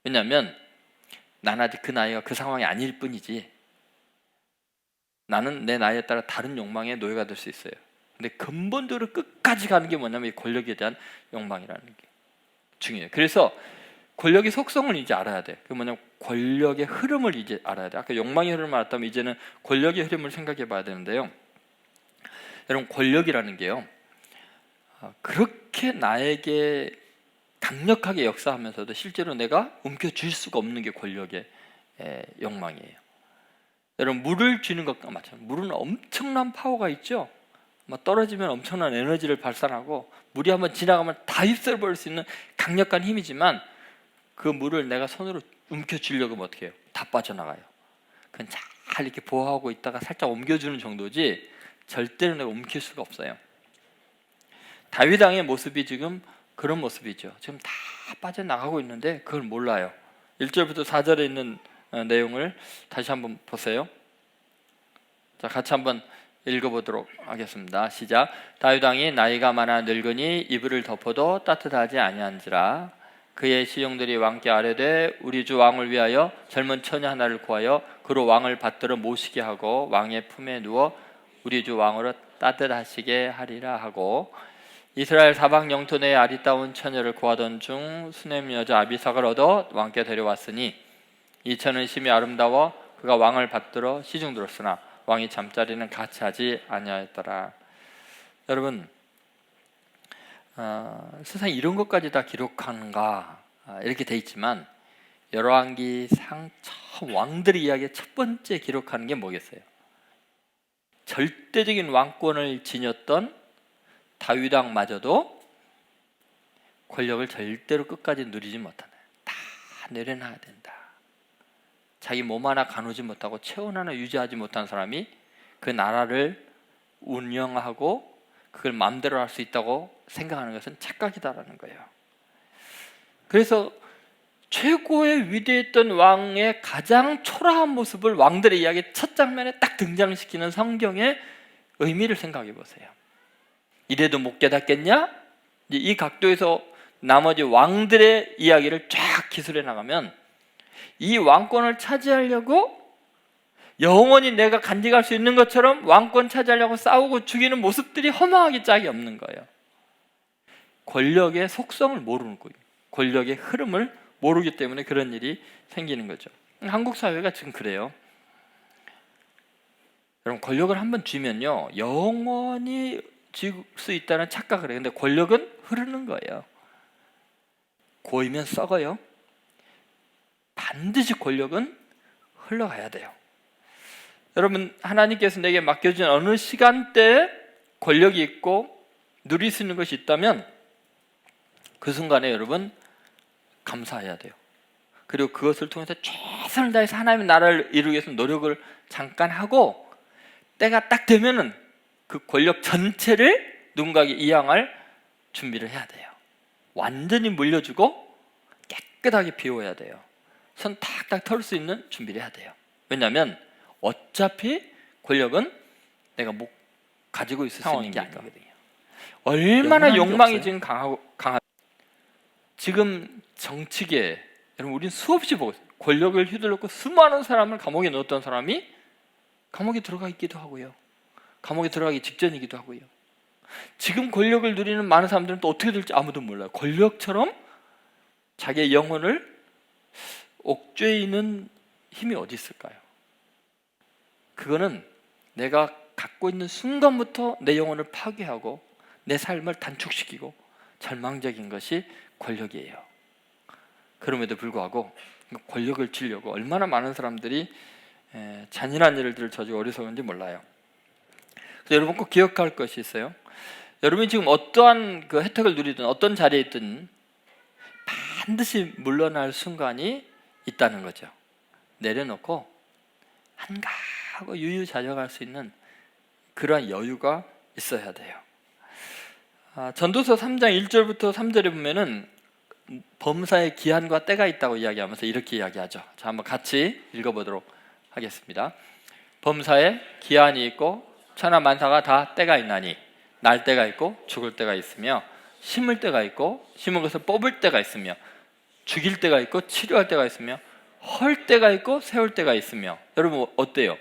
Speaker 1: 왜냐하면 나는 아직 그 나이가 그 상황이 아닐 뿐이지, 나는 내 나이에 따라 다른 욕망의 노예가 될 수 있어요. 근데 근본적으로 끝까지 가는 게 뭐냐면 이 권력에 대한 욕망이라는 게 중요해요. 그래서 권력의 속성을 이제 알아야 돼. 그 뭐냐면 권력의 흐름을 이제 알아야 돼. 아까 욕망의 흐름을 알았다면 이제는 권력의 흐름을 생각해 봐야 되는데요. 여러분, 권력이라는 게요, 그렇게 나에게 강력하게 역사하면서도 실제로 내가 움켜쥘 수가 없는 게 권력의 욕망이에요. 여러분, 물을 쥐는 것과 마찬가지예요. 물은 엄청난 파워가 있죠. 떨어지면 엄청난 에너지를 발산하고 물이 한번 지나가면 다 휩쓸어버릴 수 있는 강력한 힘이지만 그 물을 내가 손으로 움켜쥐려고 하면 어떻게 해요? 다 빠져나가요. 그냥 잘 이렇게 보호하고 있다가 살짝 옮겨주는 정도지 절대로 내가 움킬 수가 없어요. 다윗 왕의 모습이 지금 그런 모습이죠. 지금 다 빠져나가고 있는데 그걸 몰라요. 1절부터 4절에 있는 내용을 다시 한번 보세요. 자, 같이 한번 읽어보도록 하겠습니다. 시작. 다윗 왕이 나이가 많아 늙으니 이불을 덮어도 따뜻하지 아니한지라. 그의 시종들이 왕께 아뢰되 우리 주 왕을 위하여 젊은 처녀 하나를 구하여 그로 왕을 받들어 모시게 하고 왕의 품에 누워 우리 주 왕으로 따뜻하시게 하리라 하고, 이스라엘 사방 영토 내에 아리따운 처녀를 구하던 중 수넴 여자 아비삭을 얻어 왕께 데려왔으니 이 처녀는 심히 아름다워 그가 왕을 받들어 시중들었으나 왕이 잠자리는 같이 하지 아니하였더라. 여러분, 세상에 이런 것까지 다 기록하는가, 이렇게 돼 있지만 열왕기상 처음 왕들의 이야기의 첫 번째 기록하는 게 뭐겠어요? 절대적인 왕권을 지녔던 다윗 왕마저도 권력을 절대로 끝까지 누리지 못하네. 다 내려놔야 된다. 자기 몸 하나 가누지 못하고 체온 하나 유지하지 못한 사람이 그 나라를 운영하고 그걸 마음대로 할 수 있다고 생각하는 것은 착각이다라는 거예요. 그래서 최고의 위대했던 왕의 가장 초라한 모습을 왕들의 이야기 첫 장면에 딱 등장시키는 성경의 의미를 생각해 보세요. 이래도 못 깨닫겠냐? 이 각도에서 나머지 왕들의 이야기를 쫙 기술해 나가면 이 왕권을 차지하려고 영원히 내가 간직할 수 있는 것처럼 왕권 차지하려고 싸우고 죽이는 모습들이 허망하기 짝이 없는 거예요. 권력의 속성을 모르는 거예요. 권력의 흐름을 모르기 때문에 그런 일이 생기는 거죠. 한국 사회가 지금 그래요. 여러분, 권력을 한번 쥐면요 영원히 쥐을 수 있다는 착각을 해요. 근데 권력은 흐르는 거예요. 고이면 썩어요. 반드시 권력은 흘러가야 돼요. 여러분, 하나님께서 내게 맡겨준 어느 시간대에 권력이 있고 누릴 수 있는 것이 있다면 그 순간에 여러분 감사해야 돼요. 그리고 그것을 통해서 최선을 다해서 하나님의 나라를 이루기 위해서 노력을 잠깐 하고 때가 딱 되면은 그 권력 전체를 누군가에게 이양할 준비를 해야 돼요. 완전히 물려주고 깨끗하게 비워야 돼요. 손 탁탁 털 수 있는 준비를 해야 돼요. 왜냐하면 어차피 권력은 내가 가지고 있을 수 있는 게 아니거든요. 얼마나 욕망이 지금 강하고 지금 정치계, 여러분 우리는 수없이 보고 있어요. 권력을 휘둘렀고 수많은 사람을 감옥에 넣었던 사람이 감옥에 들어가 있기도 하고요. 감옥에 들어가기 직전이기도 하고요. 지금 권력을 누리는 많은 사람들은 또 어떻게 될지 아무도 몰라요. 권력처럼 자기의 영혼을 옥죄이는 힘이 어디 있을까요? 그거는 내가 갖고 있는 순간부터 내 영혼을 파괴하고 내 삶을 단축시키고 절망적인 것이 권력이에요. 그럼에도 불구하고 권력을 쥐려고 얼마나 많은 사람들이 잔인한 일들을 저지르고 어리석은지 몰라요. 그래서 여러분 꼭 기억할 것이 있어요. 여러분이 지금 어떠한 그 혜택을 누리든 어떤 자리에 있든 반드시 물러날 순간이 있다는 거죠. 내려놓고 한가하고 유유자적할 수 있는 그러한 여유가 있어야 돼요. 전도서 3장 1절부터 3절에 보면은 범사의 기한과 때가 있다고 이야기하면서 이렇게 이야기하죠. 자, 한번 같이 읽어보도록 하겠습니다. 범사에 기한이 있고 천하만사가 다 때가 있나니 날 때가 있고 죽을 때가 있으며 심을 때가 있고 심은 것을 뽑을 때가 있으며 죽일 때가 있고 치료할 때가 있으며 헐 때가 있고 세울 때가 있으며. 여러분 어때요?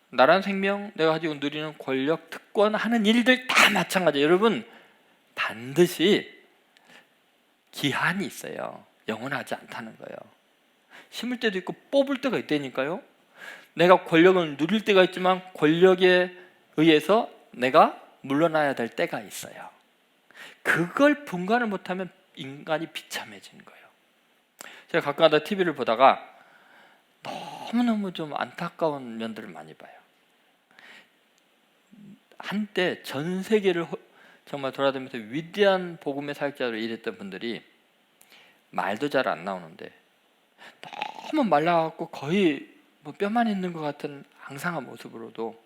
Speaker 1: 나란 생명, 내가 가지고 누리는 권력, 특권, 하는 일들 다 마찬가지예요. 여러분 반드시 기한이 있어요. 영원하지 않다는 거예요. 심을 때도 있고 뽑을 때가 있다니까요. 내가 권력을 누릴 때가 있지만 권력에 의해서 내가 물러나야 될 때가 있어요. 그걸 분간을 못하면 인간이 비참해지는 거예요. 제가 가끔가다 TV를 보다가 너무너무 좀 안타까운 면들을 많이 봐요. 한때 전 세계를 정말 돌아다니면서 위대한 복음의 사역자로 일했던 분들이 말도 잘 안 나오는데 너무 말라갖고 거의 뭐 뼈만 있는 것 같은 앙상한 모습으로도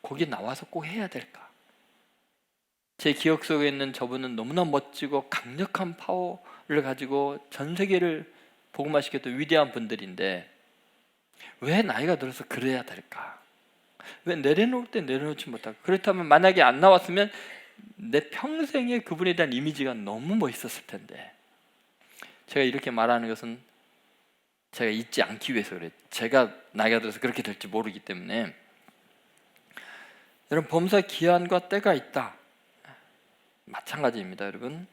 Speaker 1: 거기 나와서 꼭 해야 될까? 제 기억 속에 있는 저분은 너무나 멋지고 강력한 파워를 가지고 전 세계를 복음화시켰던 위대한 분들인데 왜 나이가 들어서 그래야 될까? 왜 내려놓을 때 내려놓지 못할까? 그렇다면 만약에 안 나왔으면 내 평생에 그분에 대한 이미지가 너무 멋있었을 텐데. 제가 이렇게 말하는 것은 제가 잊지 않기 위해서 그래요. 제가 나이가 들어서 그렇게 될지 모르기 때문에. 여러분 범사 기한과 때가 있다. 마찬가지입니다. 여러분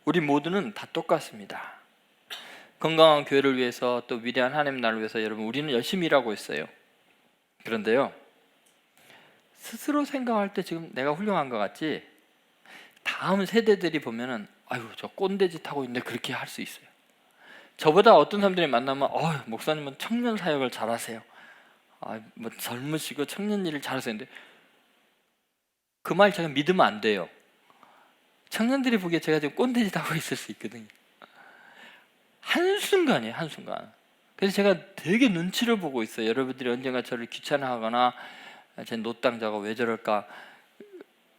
Speaker 1: 우리 모두는 다 똑같습니다. 건강한 교회를 위해서 또 위대한 하나님 나라를 위해서 여러분 우리는 열심히 일하고 있어요. 그런데요 스스로 생각할 때 지금 내가 훌륭한 것 같지 다음 세대들이 보면은 아유 저 꼰대짓 하고 있는데 그렇게 할 수 있어요. 저보다 어떤 사람들이 만나면 목사님은 청년 사역을 잘하세요. 뭐 젊으시고 청년 일을 잘하세요. 근데 그 말 제가 믿으면 안 돼요. 청년들이 보기에 제가 지금 꼰대짓 하고 있을 수 있거든요. 한순간이에요, 한순간. 그래서 제가 되게 눈치를 보고 있어요. 여러분들이 언젠가 저를 귀찮아하거나 제 노땅자가 왜 저럴까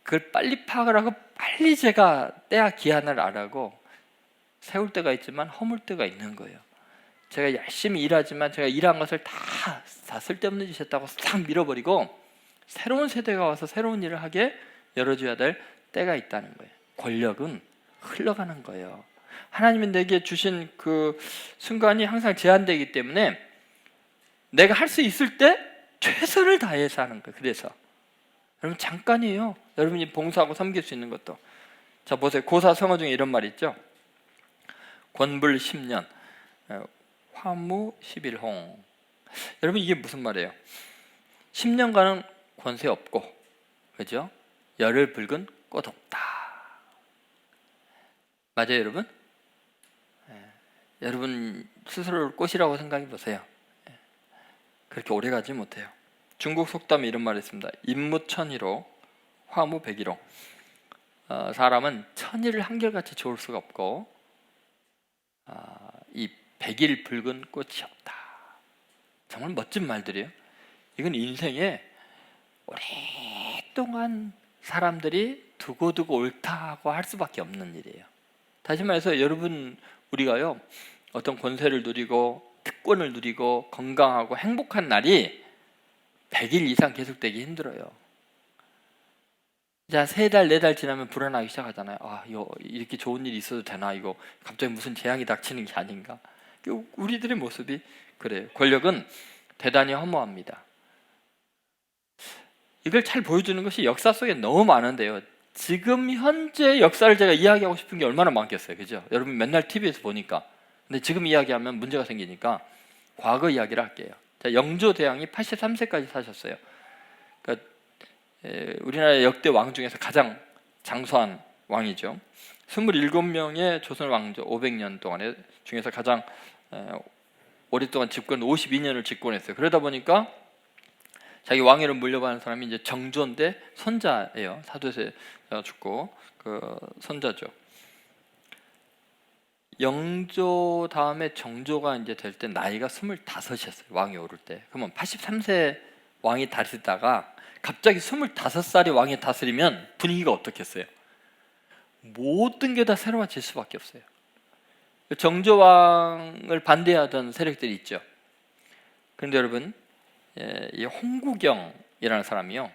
Speaker 1: 그걸 빨리 파악을 하고 빨리 제가 때와 기한을 알아고 세울 때가 있지만 허물 때가 있는 거예요. 제가 열심히 일하지만 제가 일한 것을 다 쓸데없는 짓 했다고 싹 밀어버리고 새로운 세대가 와서 새로운 일을 하게 열어줘야 될 때가 있다는 거예요. 권력은 흘러가는 거예요. 하나님이 내게 주신 그 순간이 항상 제한되기 때문에 내가 할 수 있을 때 최선을 다해서 하는 거예요. 그래서 여러분 잠깐이에요. 여러분이 봉사하고 섬길 수 있는 것도. 자 보세요. 고사성어 중에 이런 말이 있죠. 권불 10년, 화무 11홍. 여러분 이게 무슨 말이에요? 10년간은 권세 없고, 그죠? 열을 붉은 꽃 없다. 맞아요, 여러분? 여러분 스스로를 꽃이라고 생각해 보세요. 그렇게 오래 가지 못해요. 중국 속담에 이런 말이 있습니다. 인무천이로 화무 백일홍. 사람은 천일을 한결같이 좋을 수가 없고 이 백일 붉은 꽃이 없다. 정말 멋진 말들이에요. 이건 인생에 오랫동안 사람들이 두고두고 옳다고 할 수밖에 없는 일이에요. 다시 말해서 여러분 우리가요 어떤 권세를 누리고 특권을 누리고 건강하고 행복한 날이 100일 이상 계속되기 힘들어요. 자, 3달, 4달 지나면 불안하기 시작하잖아요. 아, 이렇게 좋은 일이 있어도 되나? 이거 갑자기 무슨 재앙이 닥치는 게 아닌가? 우리들의 모습이 그래요. 권력은 대단히 허무합니다. 이걸 잘 보여주는 것이 역사 속에 너무 많은데요. 지금 현재 역사를 제가 이야기하고 싶은 게 얼마나 많겠어요. 그죠? 여러분 맨날 TV에서 보니까. 근데 지금 이야기하면 문제가 생기니까 과거 이야기를 할게요. 자, 영조대왕이 83세까지 사셨어요. 그러니까 우리나라의 역대 왕 중에서 가장 장수한 왕이죠. 27명의 조선 왕조 500년 동안에 중에서 가장 오랫동안 집권 52년을 집권했어요. 그러다 보니까 자기 왕위를 물려받은 사람이 이제 정조인데 손자예요. 사도세자가 죽고 그 손자죠. 영조 다음에 정조가 이제 될 때 나이가 25이었어요. 왕이 오를 때. 그러면 83세 왕이 다스리다가 갑자기 25살이 왕이 다스리면 분위기가 어떻겠어요? 모든 게 다 새로워질 수밖에 없어요. 정조왕을 반대하던 세력들이 있죠. 그런데 여러분, 이 홍구경이라는 사람이요,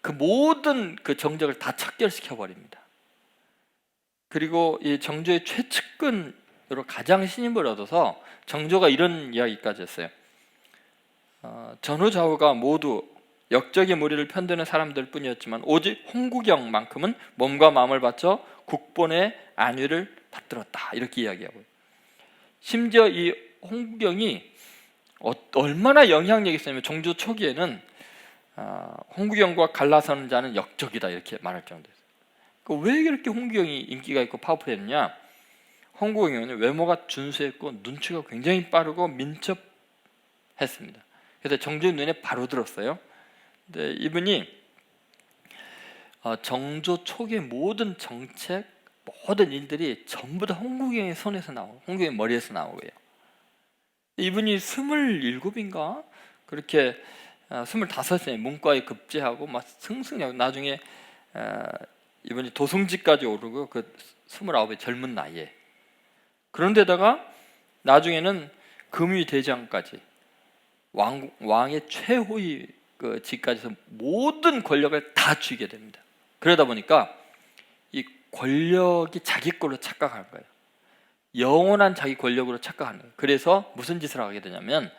Speaker 1: 그 모든 그 정적을 다 척결시켜 버립니다. 그리고 이 정조의 최측근으로 가장 신임을 얻어서 정조가 이런 이야기까지 했어요. 전후좌우가 모두 역적의 무리를 편드는 사람들 뿐이었지만 오직 홍구경만큼은 몸과 마음을 바쳐 국본의 안위를 받들었다. 이렇게 이야기하고요. 심지어 이 홍구경이 얼마나 영향력이 있었냐면 정조 초기에는 홍구경과 갈라서는 자는 역적이다 이렇게 말할 정도였어요. 왜 그렇게 홍구경이 인기가 있고 파워풀했느냐? 홍구경은 외모가 준수했고 눈치가 굉장히 빠르고 민첩했습니다. 그래서 정조의 눈에 바로 들었어요. 근데 이분이 정조 초기의 모든 정책, 모든 일들이 전부 다 홍구경의 손에서 나오고 홍구경의 머리에서 나오고요. 이분이 27인가 그렇게 25세 문과에 급제하고 막 승승하고 나중에 이분이 도승지까지 오르고 그 29의 젊은 나이에, 그런데다가 나중에는 금위대장까지 왕의 최고위 그 직까지서 모든 권력을 다 쥐게 됩니다. 그러다 보니까 이 권력이 자기 걸로 착각하는 거예요. 영원한 자기 권력으로 착각하는 거예요. 그래서 무슨 짓을 하게 되냐면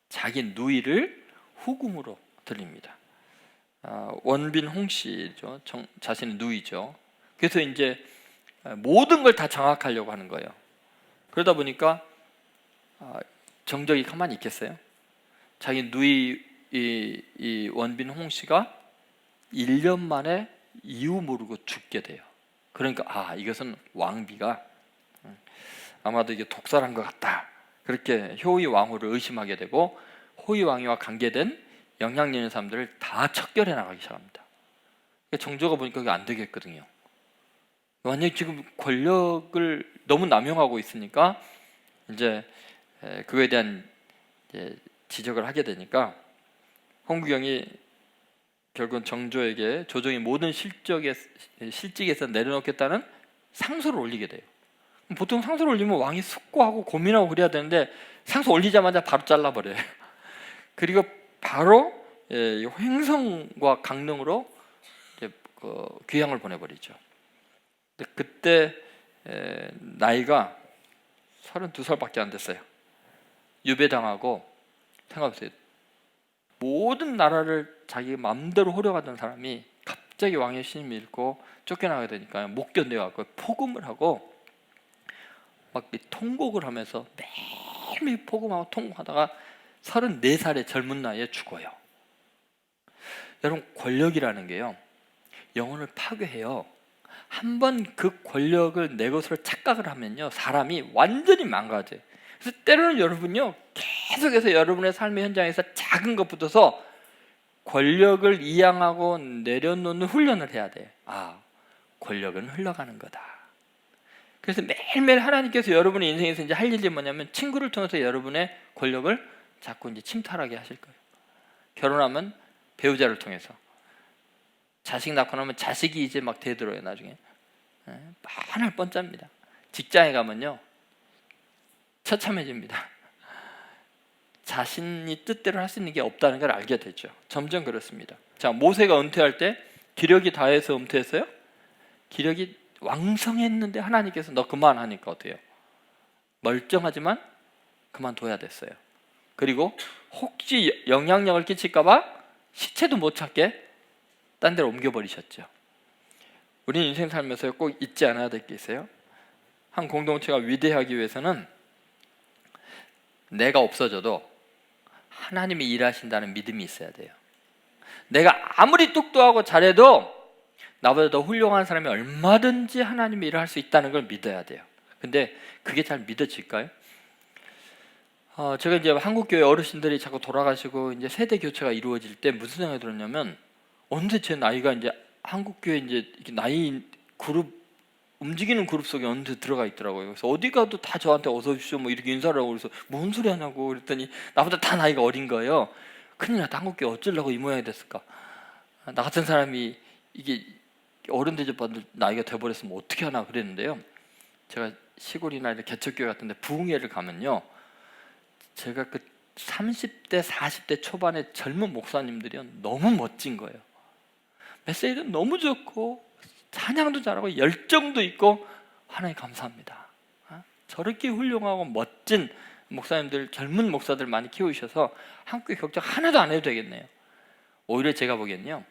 Speaker 1: 자기 누이를 후궁으로 들립니다. 원빈 홍씨죠. 자신의 누이죠. 그래서 이제 모든 걸 다 장악하려고 하는 거예요. 그러다 보니까 정적이 가만히 있겠어요? 자기 누이 이 원빈 홍씨가 1년 만에 이유 모르고 죽게 돼요. 그러니까 이것은 왕비가 아마도 이게 독살한 것 같다. 그렇게 효의 왕후를 의심하게 되고 호의 왕위와 관계된 영향력 있는 사람들을 다 척결해 나가기 시작합니다. 정조가 보니까 그게 안 되겠거든요. 완전히 지금 권력을 너무 남용하고 있으니까 이제 그거에 대한 이제 지적을 하게 되니까 홍구경이 결국은 정조에게 조정의 모든 실직에서 내려놓겠다는 상소를 올리게 돼요. 보통 상소를 올리면 왕이 숙고하고 고민하고 그래야 되는데 상소 올리자마자 바로 잘라버려요. 그리고 바로 횡성과 강릉으로 귀향을 보내버리죠. 그때 나이가 32살밖에 안 됐어요. 유배당하고 생각해보세요. 모든 나라를 자기 마음대로 호려가던 사람이 갑자기 왕의 신임을 잃고 쫓겨나게 되니까 못 견뎌갖고 포금을 하고 막 통곡을 하면서 매일매일 포금하고 통곡하다가 34살의 젊은 나이에 죽어요. 여러분, 권력이라는 게요, 영혼을 파괴해요. 한번 그 권력을 내 것으로 착각을 하면요, 사람이 완전히 망가져요. 그래서 때로는 여러분요, 계속해서 여러분의 삶의 현장에서 작은 것부터서 권력을 이양하고 내려놓는 훈련을 해야 돼요. 권력은 흘러가는 거다. 그래서 매일매일 하나님께서 여러분의 인생에서 이제 할 일이 뭐냐면, 친구를 통해서 여러분의 권력을 자꾸 이제 침탈하게 하실 거예요. 결혼하면 배우자를 통해서, 자식 낳고 나면 자식이 이제 막 대들어요. 나중에 만할 뻔짭니다. 직장에 가면요, 처참해집니다. 자신이 뜻대로 할 수 있는 게 없다는 걸 알게 되죠. 점점 그렇습니다. 자, 모세가 은퇴할 때 기력이 다해서 은퇴했어요? 기력이 왕성했는데 하나님께서 너 그만하니까 어때요? 멀쩡하지만 그만둬야 됐어요. 그리고 혹시 영향력을 끼칠까 봐 시체도 못 찾게 딴 데로 옮겨버리셨죠. 우리 인생 살면서 꼭 잊지 않아야 될 게 있어요. 한 공동체가 위대하기 위해서는 내가 없어져도 하나님이 일하신다는 믿음이 있어야 돼요. 내가 아무리 똑똑하고 잘해도 나보다 더 훌륭한 사람이 얼마든지 하나님이 일을 할 수 있다는 걸 믿어야 돼요. 근데 그게 잘 믿어질까요? 제가 이제 한국교회 어르신들이 자꾸 돌아가시고 이제 세대 교체가 이루어질 때 무슨 생각이 들었냐면, 언제 제 나이가 이제 한국교회 이제 이렇게 나이 그룹, 움직이는 그룹 속에 언제 들어가 있더라고요. 그래서 어디 가도 다 저한테 어서 오십시오 뭐 이렇게 인사를 하고, 그래서 뭔 소리 하냐고 그랬더니 나보다 다 나이가 어린 거예요. 큰일 났다, 한국교회 어쩌려고 이 모양이 됐을까. 나 같은 사람이 이게 어른 대접받을 나이가 돼버렸으면 어떻게 하나 그랬는데요, 제가 시골이나 이렇게 개척교회 같은 데 부흥회를 가면요, 제가 그 30대 40대 초반의 젊은 목사님들이 너무 멋진 거예요. 메시지도 너무 좋고 찬양도 잘하고 열정도 있고, 하나님 감사합니다. 저렇게 훌륭하고 멋진 목사님들, 젊은 목사들 많이 키우셔서 한국에 걱정 하나도 안 해도 되겠네요. 오히려 제가 보기엔요,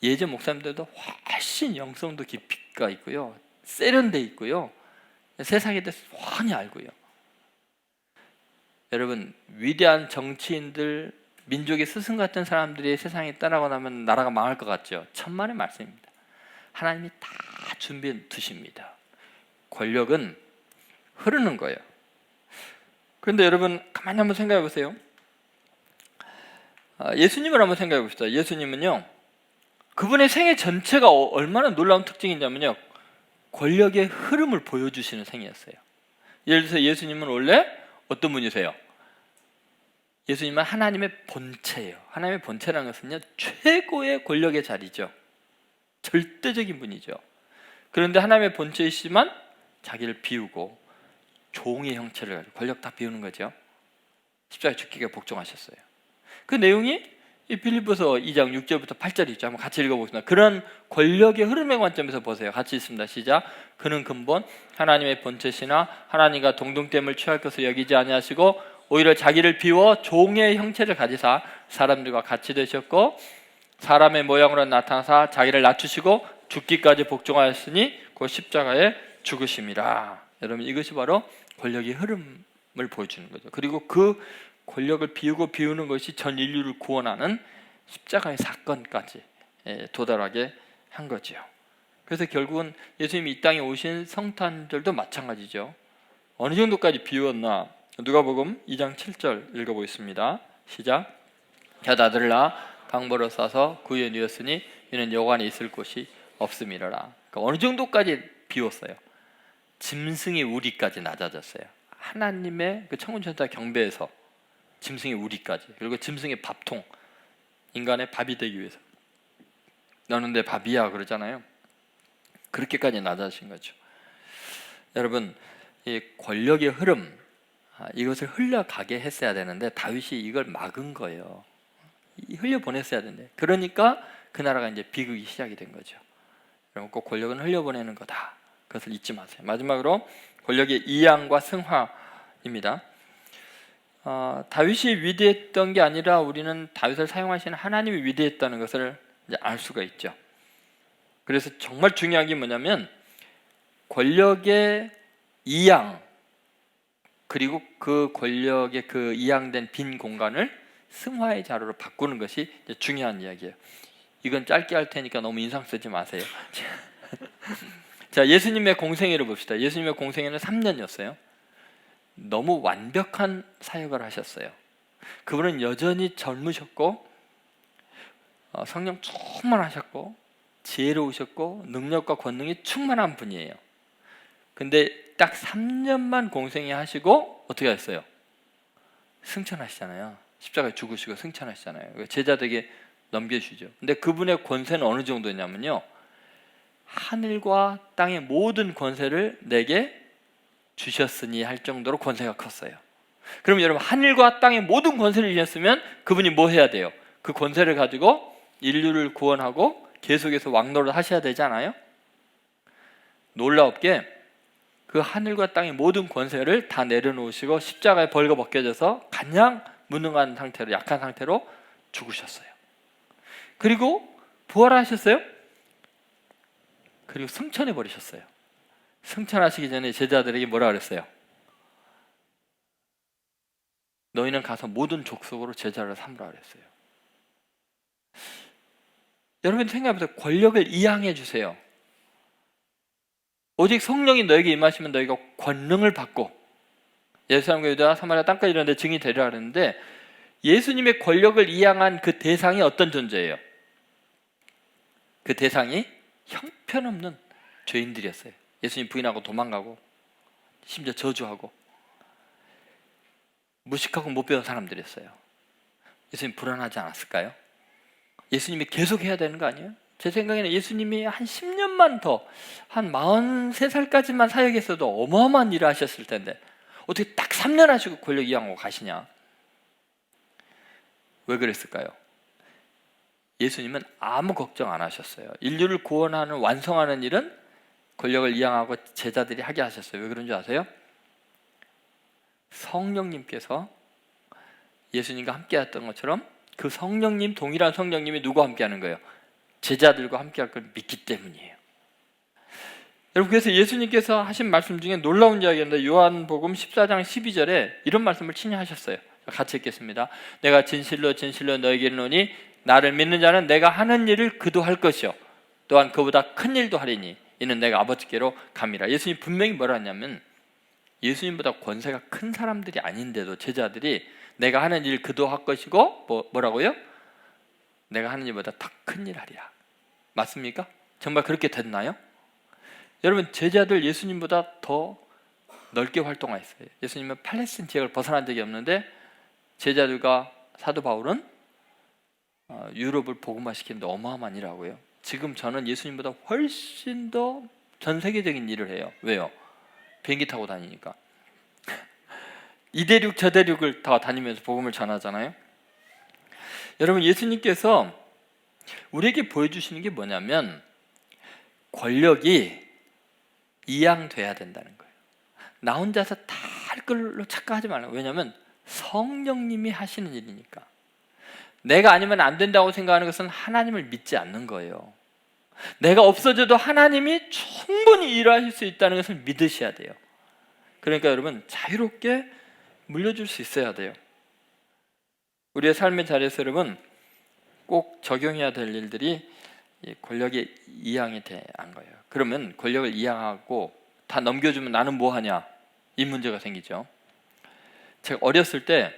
Speaker 1: 예전 목사님들도 훨씬 영성도 깊이가 있고요, 세련돼 있고요, 세상에 대해서 훤히 알고요. 여러분, 위대한 정치인들, 민족의 스승 같은 사람들이 세상에 떠나고 나면 나라가 망할 것 같죠? 천만의 말씀입니다. 하나님이 다 준비해 두십니다. 권력은 흐르는 거예요. 그런데 여러분, 가만히 한번 생각해 보세요. 예수님을 한번 생각해 봅시다. 예수님은요, 그분의 생애 전체가 얼마나 놀라운 특징이냐면요, 권력의 흐름을 보여주시는 생이었어요. 예를 들어서 예수님은 원래 어떤 분이세요? 예수님은 하나님의 본체예요. 하나님의 본체라는 것은요, 최고의 권력의 자리죠. 절대적인 분이죠. 그런데 하나님의 본체이시지만 자기를 비우고 종의 형체를 가지고 권력 다 비우는 거죠. 십자가에 죽기가 복종하셨어요. 그 내용이 이 빌립보서 2장 6절부터 8절이 있죠. 한번 같이 읽어보겠습니다. 그런 권력의 흐름의 관점에서 보세요. 같이 있습니다. 시작. 그는 근본 하나님의 본체시나 하나님과 동등됨을 취할 것을 여기지 아니하시고 오히려 자기를 비워 종의 형체를 가지사 사람들과 같이 되셨고 사람의 모양으로 나타나사 자기를 낮추시고 죽기까지 복종하였으니 그 십자가에 죽으심이라. 여러분, 이것이 바로 권력의 흐름을 보여주는 거죠. 그리고 그 권력을 비우는 것이 전 인류를 구원하는 십자가의 사건까지 도달하게 한 거죠. 그래서 결국은 예수님이 이 땅에 오신 성탄절도 마찬가지죠. 어느 정도까지 비웠나? 누가복음 2장 7절 읽어보겠습니다. 시작. 곁아들라 강보로 싸서 구유에 누웠으니 이는 여관에 있을 곳이 없음이라. 그러니까 어느 정도까지 비웠어요? 짐승의 우리까지 낮아졌어요. 하나님의 그 천군천사 경배에서 짐승의 우리까지, 그리고 짐승의 밥통, 인간의 밥이 되기 위해서 너는 내 밥이야 그러잖아요. 그렇게까지 낮아진 거죠. 여러분, 이 권력의 흐름, 이것을 흘러가게 했어야 되는데 다윗이 이걸 막은 거예요. 흘려보냈어야 되는데, 그러니까 그 나라가 이제 비극이 시작이 된 거죠. 여러분, 꼭 권력은 흘려보내는 거다. 그것을 잊지 마세요. 마지막으로 권력의 이양과 승화입니다. 다윗이 위대했던 게 아니라 우리는 다윗을 사용하시는 하나님이 위대했다는 것을 이제 알 수가 있죠. 그래서 정말 중요한 게 뭐냐면 권력의 이양, 그리고 그 권력의 그 이양된 빈 공간을 승화의 자료로 바꾸는 것이 중요한 이야기예요. 이건 짧게 할 테니까 너무 인상 쓰지 마세요. 자, 예수님의 공생애를 봅시다. 예수님의 공생애는 3년이었어요. 너무 완벽한 사역을 하셨어요. 그분은 여전히 젊으셨고 성령 충만하셨고 지혜로우셨고 능력과 권능이 충만한 분이에요. 근데 딱 3년만 공생애 하시고 어떻게 하셨어요? 승천하시잖아요. 십자가에 죽으시고 승천하시잖아요. 제자들에게 넘겨주시죠. 근데 그분의 권세는 어느 정도냐면요, 하늘과 땅의 모든 권세를 내게 주셨으니 할 정도로 권세가 컸어요. 그럼 여러분, 하늘과 땅의 모든 권세를 주셨으면 그분이 뭐 해야 돼요? 그 권세를 가지고 인류를 구원하고 계속해서 왕노를 하셔야 되잖아요. 놀랍게 그 하늘과 땅의 모든 권세를 다 내려놓으시고 십자가에 벌거벗겨져서 가장 무능한 상태로, 약한 상태로 죽으셨어요. 그리고 부활하셨어요. 그리고 승천해 버리셨어요. 승천하시기 전에 제자들에게 뭐라 그랬어요? 너희는 가서 모든 족속으로 제자를 삼으라 그랬어요. 여러분 생각해보세요. 권력을 이양해 주세요. 오직 성령이 너에게 임하시면 너희가 권능을 받고, 예루살렘과 유다, 사마리아 땅까지 이런 데 증인이 되리라 그랬는데, 예수님의 권력을 이양한 그 대상이 어떤 존재예요? 그 대상이 형편없는 죄인들이었어요. 예수님 부인하고 도망가고 심지어 저주하고 무식하고 못 배운 사람들이었어요. 예수님 불안하지 않았을까요? 예수님이 계속 해야 되는 거 아니에요? 제 생각에는 예수님이 한 10년만 더, 한 43살까지만 사역했어도 어마어마한 일을 하셨을 텐데 어떻게 딱 3년 하시고 권력 이양하고 가시냐? 왜 그랬을까요? 예수님은 아무 걱정 안 하셨어요. 인류를 구원하는, 완성하는 일은 권력을 이양하고 제자들이 하게 하셨어요. 왜 그런 줄 아세요? 성령님께서 예수님과 함께 했던 것처럼 그 성령님, 동일한 성령님이 누구와 함께 하는 거예요? 제자들과 함께 할 걸 믿기 때문이에요. 여러분, 그래서 예수님께서 하신 말씀 중에 놀라운 이야기인데, 요한복음 14장 12절에 이런 말씀을 친히 하셨어요. 같이 읽겠습니다. 내가 진실로 진실로 너에게 이르노니 나를 믿는 자는 내가 하는 일을 그도 할 것이요 또한 그보다 큰 일도 하리니 이는 내가 아버지께로 감이라. 예수님 분명히 뭐라 하냐면, 예수님보다 권세가 큰 사람들이 아닌데도 제자들이 내가 하는 일 그도 할 것이고 뭐라고요? 내가 하는 일보다 더 큰 일 하리라. 맞습니까? 정말 그렇게 됐나요? 여러분, 제자들 예수님보다 더 넓게 활동했어요. 예수님은 팔레스틴 지역을 벗어난 적이 없는데 제자들과 사도 바울은 유럽을 복음화시키는데 어마어마한 일하고요. 지금 저는 예수님보다 훨씬 더 전 세계적인 일을 해요. 왜요? 비행기 타고 다니니까. 이 대륙 저 대륙을 다 다니면서 복음을 전하잖아요. 여러분, 예수님께서 우리에게 보여주시는 게 뭐냐면 권력이 이양돼야 된다는 거예요. 나 혼자서 다 할 걸로 착각하지 말라고. 왜냐하면 성령님이 하시는 일이니까. 내가 아니면 안 된다고 생각하는 것은 하나님을 믿지 않는 거예요. 내가 없어져도 하나님이 충분히 일하실 수 있다는 것을 믿으셔야 돼요. 그러니까 여러분, 자유롭게 물려줄 수 있어야 돼요. 우리의 삶의 자리에서 여러분 꼭 적용해야 될 일들이 권력의 이양이 대한 거예요. 그러면 권력을 이양하고 다 넘겨주면 나는 뭐 하냐? 이 문제가 생기죠. 제가 어렸을 때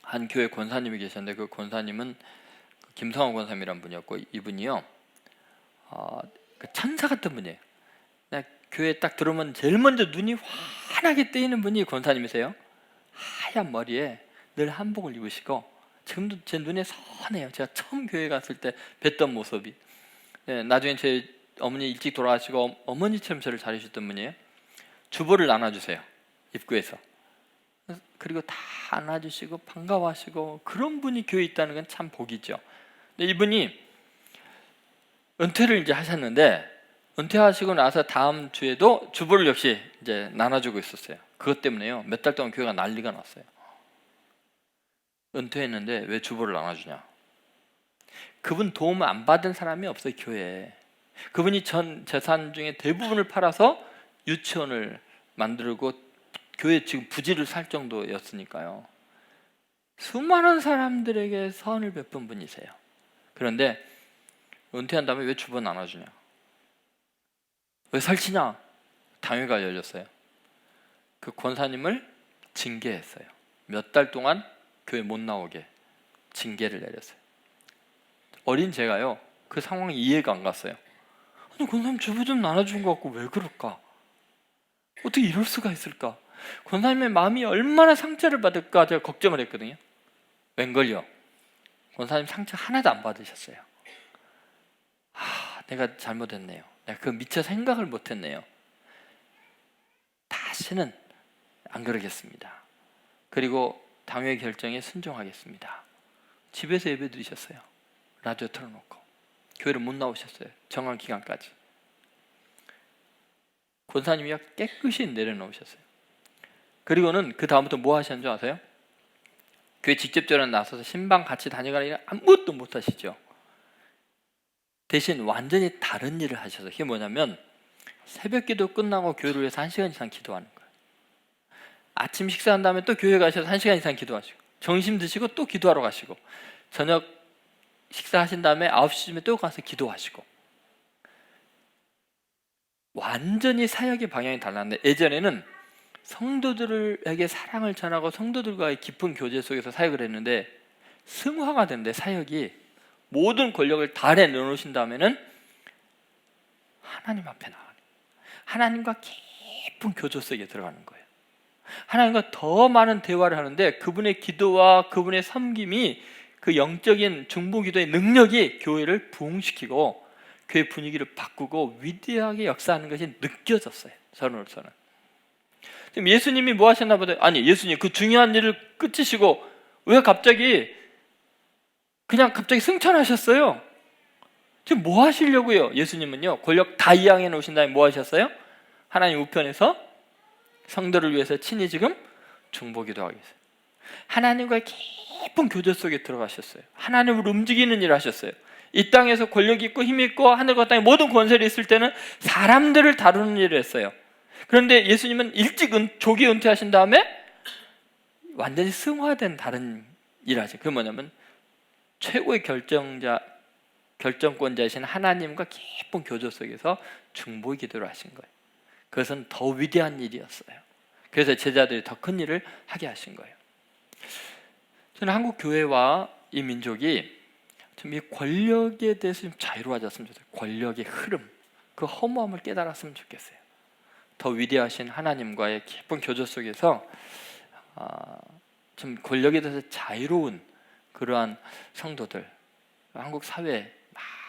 Speaker 1: 한 교회 권사님이 계셨는데, 그 권사님은 김성환 권사님이란 분이었고, 이분이요 그 천사 같은 분이에요. 그냥 교회에 딱 들어오면 제일 먼저 눈이 환하게 뜨이는 분이 권사님이세요. 하얀 머리에 늘 한복을 입으시고, 지금도 제 눈에 선해요. 제가 처음 교회 갔을 때 뵀던 모습이. 나중에 제 어머니 일찍 돌아가시고 어머니처럼 저를 잘해주셨던 분이에요. 주보를 나눠주세요, 입구에서. 그리고 다 안아주시고 반가워하시고, 그런 분이 교회에 있다는 건 참 복이죠. 근데 이분이 은퇴를 이제 하셨는데, 은퇴하시고 나서 다음 주에도 주보를 역시 이제 나눠주고 있었어요. 그것 때문에요 몇 달 동안 교회가 난리가 났어요. 은퇴했는데 왜 주보를 나눠주냐? 그분 도움 안 받은 사람이 없어요, 교회에. 그분이 전 재산 중에 대부분을 팔아서 유치원을 만들고 교회 지금 부지를 살 정도였으니까요. 수많은 사람들에게 선을 베푼 분이세요. 그런데 은퇴한 다음에 왜 주보 나눠주냐? 왜 설치냐? 당회가 열렸어요. 그 권사님을 징계했어요. 몇 달 동안 교회 못 나오게 징계를 내렸어요. 어린 제가요, 그 상황이 이해가 안 갔어요. 아니, 권사님 주보 좀 나눠준 것 같고 왜 그럴까? 어떻게 이럴 수가 있을까? 권사님의 마음이 얼마나 상처를 받을까 제가 걱정을 했거든요. 웬걸요? 권사님 상처 하나도 안 받으셨어요. 내가 잘못했네요. 내가 그 미처 생각을 못했네요. 다시는 안 그러겠습니다. 그리고 당회 결정에 순종하겠습니다. 집에서 예배 드리셨어요. 라디오 틀어놓고 교회를 못 나오셨어요. 정한 기간까지. 권사님이 깨끗이 내려놓으셨어요. 그리고는 그 다음부터 뭐 하셨는 줄 아세요? 교회 직접적으로 나서서 신방 같이 다녀가는 일 아무것도 못 하시죠. 대신 완전히 다른 일을 하셔서, 그게 뭐냐면 새벽 기도 끝나고 교회를 위해서 1시간 이상 기도하는 거예요. 아침 식사한 다음에 또 교회 가셔서 1시간 이상 기도하시고, 점심 드시고 또 기도하러 가시고, 저녁 식사하신 다음에 9시쯤에 또 가서 기도하시고, 완전히 사역의 방향이 달랐는데, 예전에는 성도들에게 사랑을 전하고 성도들과의 깊은 교제 속에서 사역을 했는데, 승화가 된데 사역이 모든 권력을 다 내놓으신 다음에는 하나님 앞에 나가는, 하나님과 깊은 교조 속에 들어가는 거예요. 하나님과 더 많은 대화를 하는데 그분의 기도와 그분의 섬김이, 그 영적인 중보기도의 능력이 교회를 부흥시키고 교회 분위기를 바꾸고 위대하게 역사하는 것이 느껴졌어요. 저로서는. 지금 예수님이 뭐 하셨나 보다. 아니, 예수님 그 중요한 일을 끝이시고 왜 갑자기 승천하셨어요? 지금 뭐 하시려고요? 예수님은요, 권력 다 이양해 놓으신 다음에 뭐 하셨어요? 하나님 우편에서 성도를 위해서 친히 지금 중보기도 하고 있어요. 하나님과의 깊은 교제 속에 들어가셨어요. 하나님을 움직이는 일을 하셨어요. 이 땅에서 권력 있고 힘 있고 하늘과 땅에 모든 권세를 있을 때는 사람들을 다루는 일을 했어요. 그런데 예수님은 일찍 조기 은퇴하신 다음에 완전히 승화된 다른 일을 하죠. 그게 뭐냐면 최고의 결정권자이신 하나님과 깊은 교조 속에서 중보 기도를 하신 거예요. 그것은 더 위대한 일이었어요. 그래서 제자들이 더 큰 일을 하게 하신 거예요. 저는 한국 교회와 이 민족이 좀 이 권력에 대해서 좀 자유로워졌으면 좋겠어요. 권력의 흐름, 그 허무함을 깨달았으면 좋겠어요. 더 위대하신 하나님과의 깊은 교조 속에서 좀 권력에 대해서 자유로운 그러한 성도들, 한국 사회에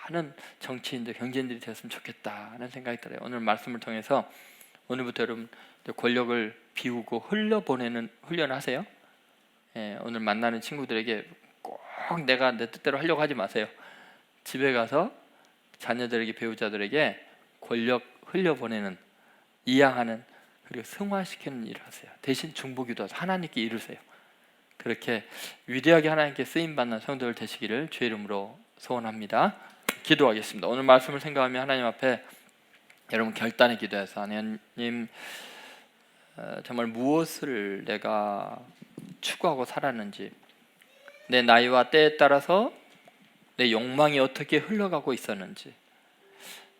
Speaker 1: 많은 정치인들, 경제인들이 되었으면 좋겠다는 생각이 들어요. 오늘 말씀을 통해서 오늘부터 여러분 권력을 비우고 흘려보내는 훈련을 하세요. 오늘 만나는 친구들에게 꼭 내가 내 뜻대로 하려고 하지 마세요. 집에 가서 자녀들에게, 배우자들에게 권력 흘려보내는, 이양하는, 그리고 승화시키는 일을 하세요. 대신 중보기도 하세요. 하나님께 이루세요. 그렇게 위대하게 하나님께 쓰임받는 성도들 되시기를 주의 이름으로 소원합니다. 기도하겠습니다. 오늘 말씀을 생각하며 하나님 앞에 여러분 결단의 기도해서, 하나님 정말 무엇을 내가 추구하고 살았는지, 내 나이와 때에 따라서 내 욕망이 어떻게 흘러가고 있었는지,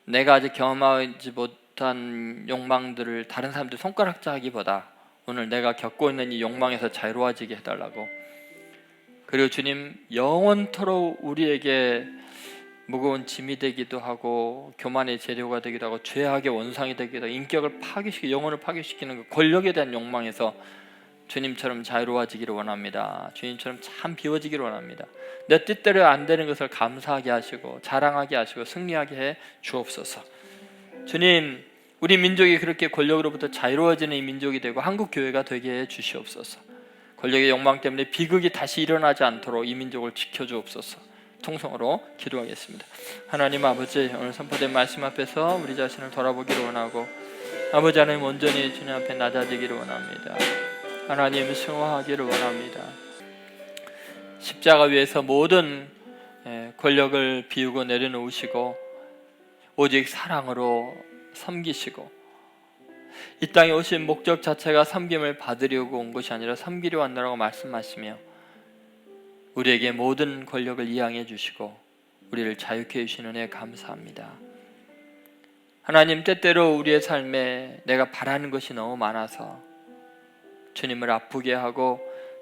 Speaker 1: 내가 아직 경험하지 못한 욕망들을 다른 사람들 손가락질하기보다 오늘 내가 겪고 있는 이 욕망에서 자유로워지게 해달라고, 그리고 주님 영원토록 우리에게 무거운 짐이 되기도 하고 교만의 재료가 되기도 하고 죄악의 원상이 되기도 하고 인격을 파괴시키고 영혼을 파괴시키는 그 권력에 대한 욕망에서 주님처럼 자유로워지기를 원합니다. 주님처럼 참 비워지기를 원합니다. 내 뜻대로 안 되는 것을 감사하게 하시고 자랑하게 하시고 승리하게 해 주옵소서. 주님, 우리 민족이 그렇게 권력으로부터 자유로워지는 이 민족이 되고 한국 교회가 되게 해 주시옵소서. 권력의 욕망 때문에 비극이 다시 일어나지 않도록 이 민족을 지켜주옵소서. 통성으로 기도하겠습니다. 하나님 아버지, 오늘 선포된 말씀 앞에서 우리 자신을 돌아보기를 원하고, 아버지 하나님 온전히 주님 앞에 낮아지기를 원합니다. 하나님 승화하기를 원합니다. 십자가 위에서 모든 권력을 비우고 내려놓으시고 오직 사랑으로 섬기시고, 이 땅에 오신 목적 자체가 섬김을 받으려고 온 것이 아니라 섬기려 왔다고 말씀하시며 우리에게 모든 권력을 이양해 주시고 우리를 자유케 해주시는 은혜 감사합니다. 하나님, 때때로 우리의 삶에 내가 바라는 것이 너무 많아서 주님을 아프게 하고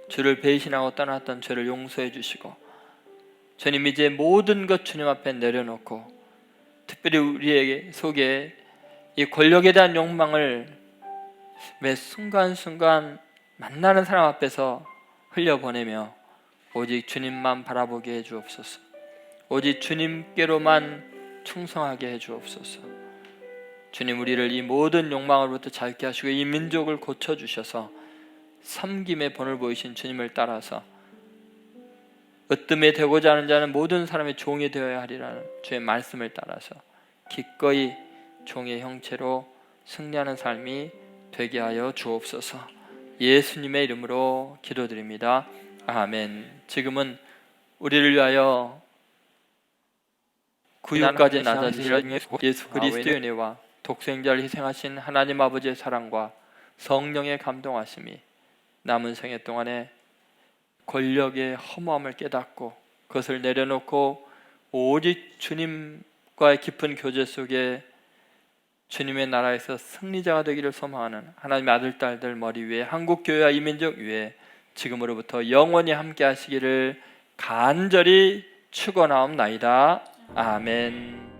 Speaker 1: 주를 배신하고 떠났던 죄를 용서해 주시고, 주님 이제 모든 것 주님 앞에 내려놓고 특별히 우리에게 속에 이 권력에 대한 욕망을 매 순간순간 만나는 사람 앞에서 흘려보내며 오직 주님만 바라보게 해 주옵소서. 오직 주님께로만 충성하게 해 주옵소서. 주님, 우리를 이 모든 욕망으로부터 자유케 하시고 이 민족을 고쳐주셔서 섬김의 본을 보이신 주님을 따라서 으뜸에 되고자 하는 자는 모든 사람의 종이 되어야 하리라는 주의 말씀을 따라서 기꺼이 종의 형체로 승리하는 삶이 되게 하여 주옵소서. 예수님의 이름으로 기도드립니다. 아멘. 지금은 우리를 위하여 구유까지 낮아지신 예수 그리스도의 은혜와 독생자를 희생하신 하나님 아버지의 사랑과 성령의 감동하심이 남은 생애 동안에 권력의 허무함을 깨닫고 그것을 내려놓고 오직 주님과의 깊은 교제 속에 주님의 나라에서 승리자가 되기를 소망하는 하나님의 아들 딸들 머리 위에 한국교회와 이민족 위에 지금으로부터 영원히 함께 하시기를 간절히 축원하옵나이다. 아멘.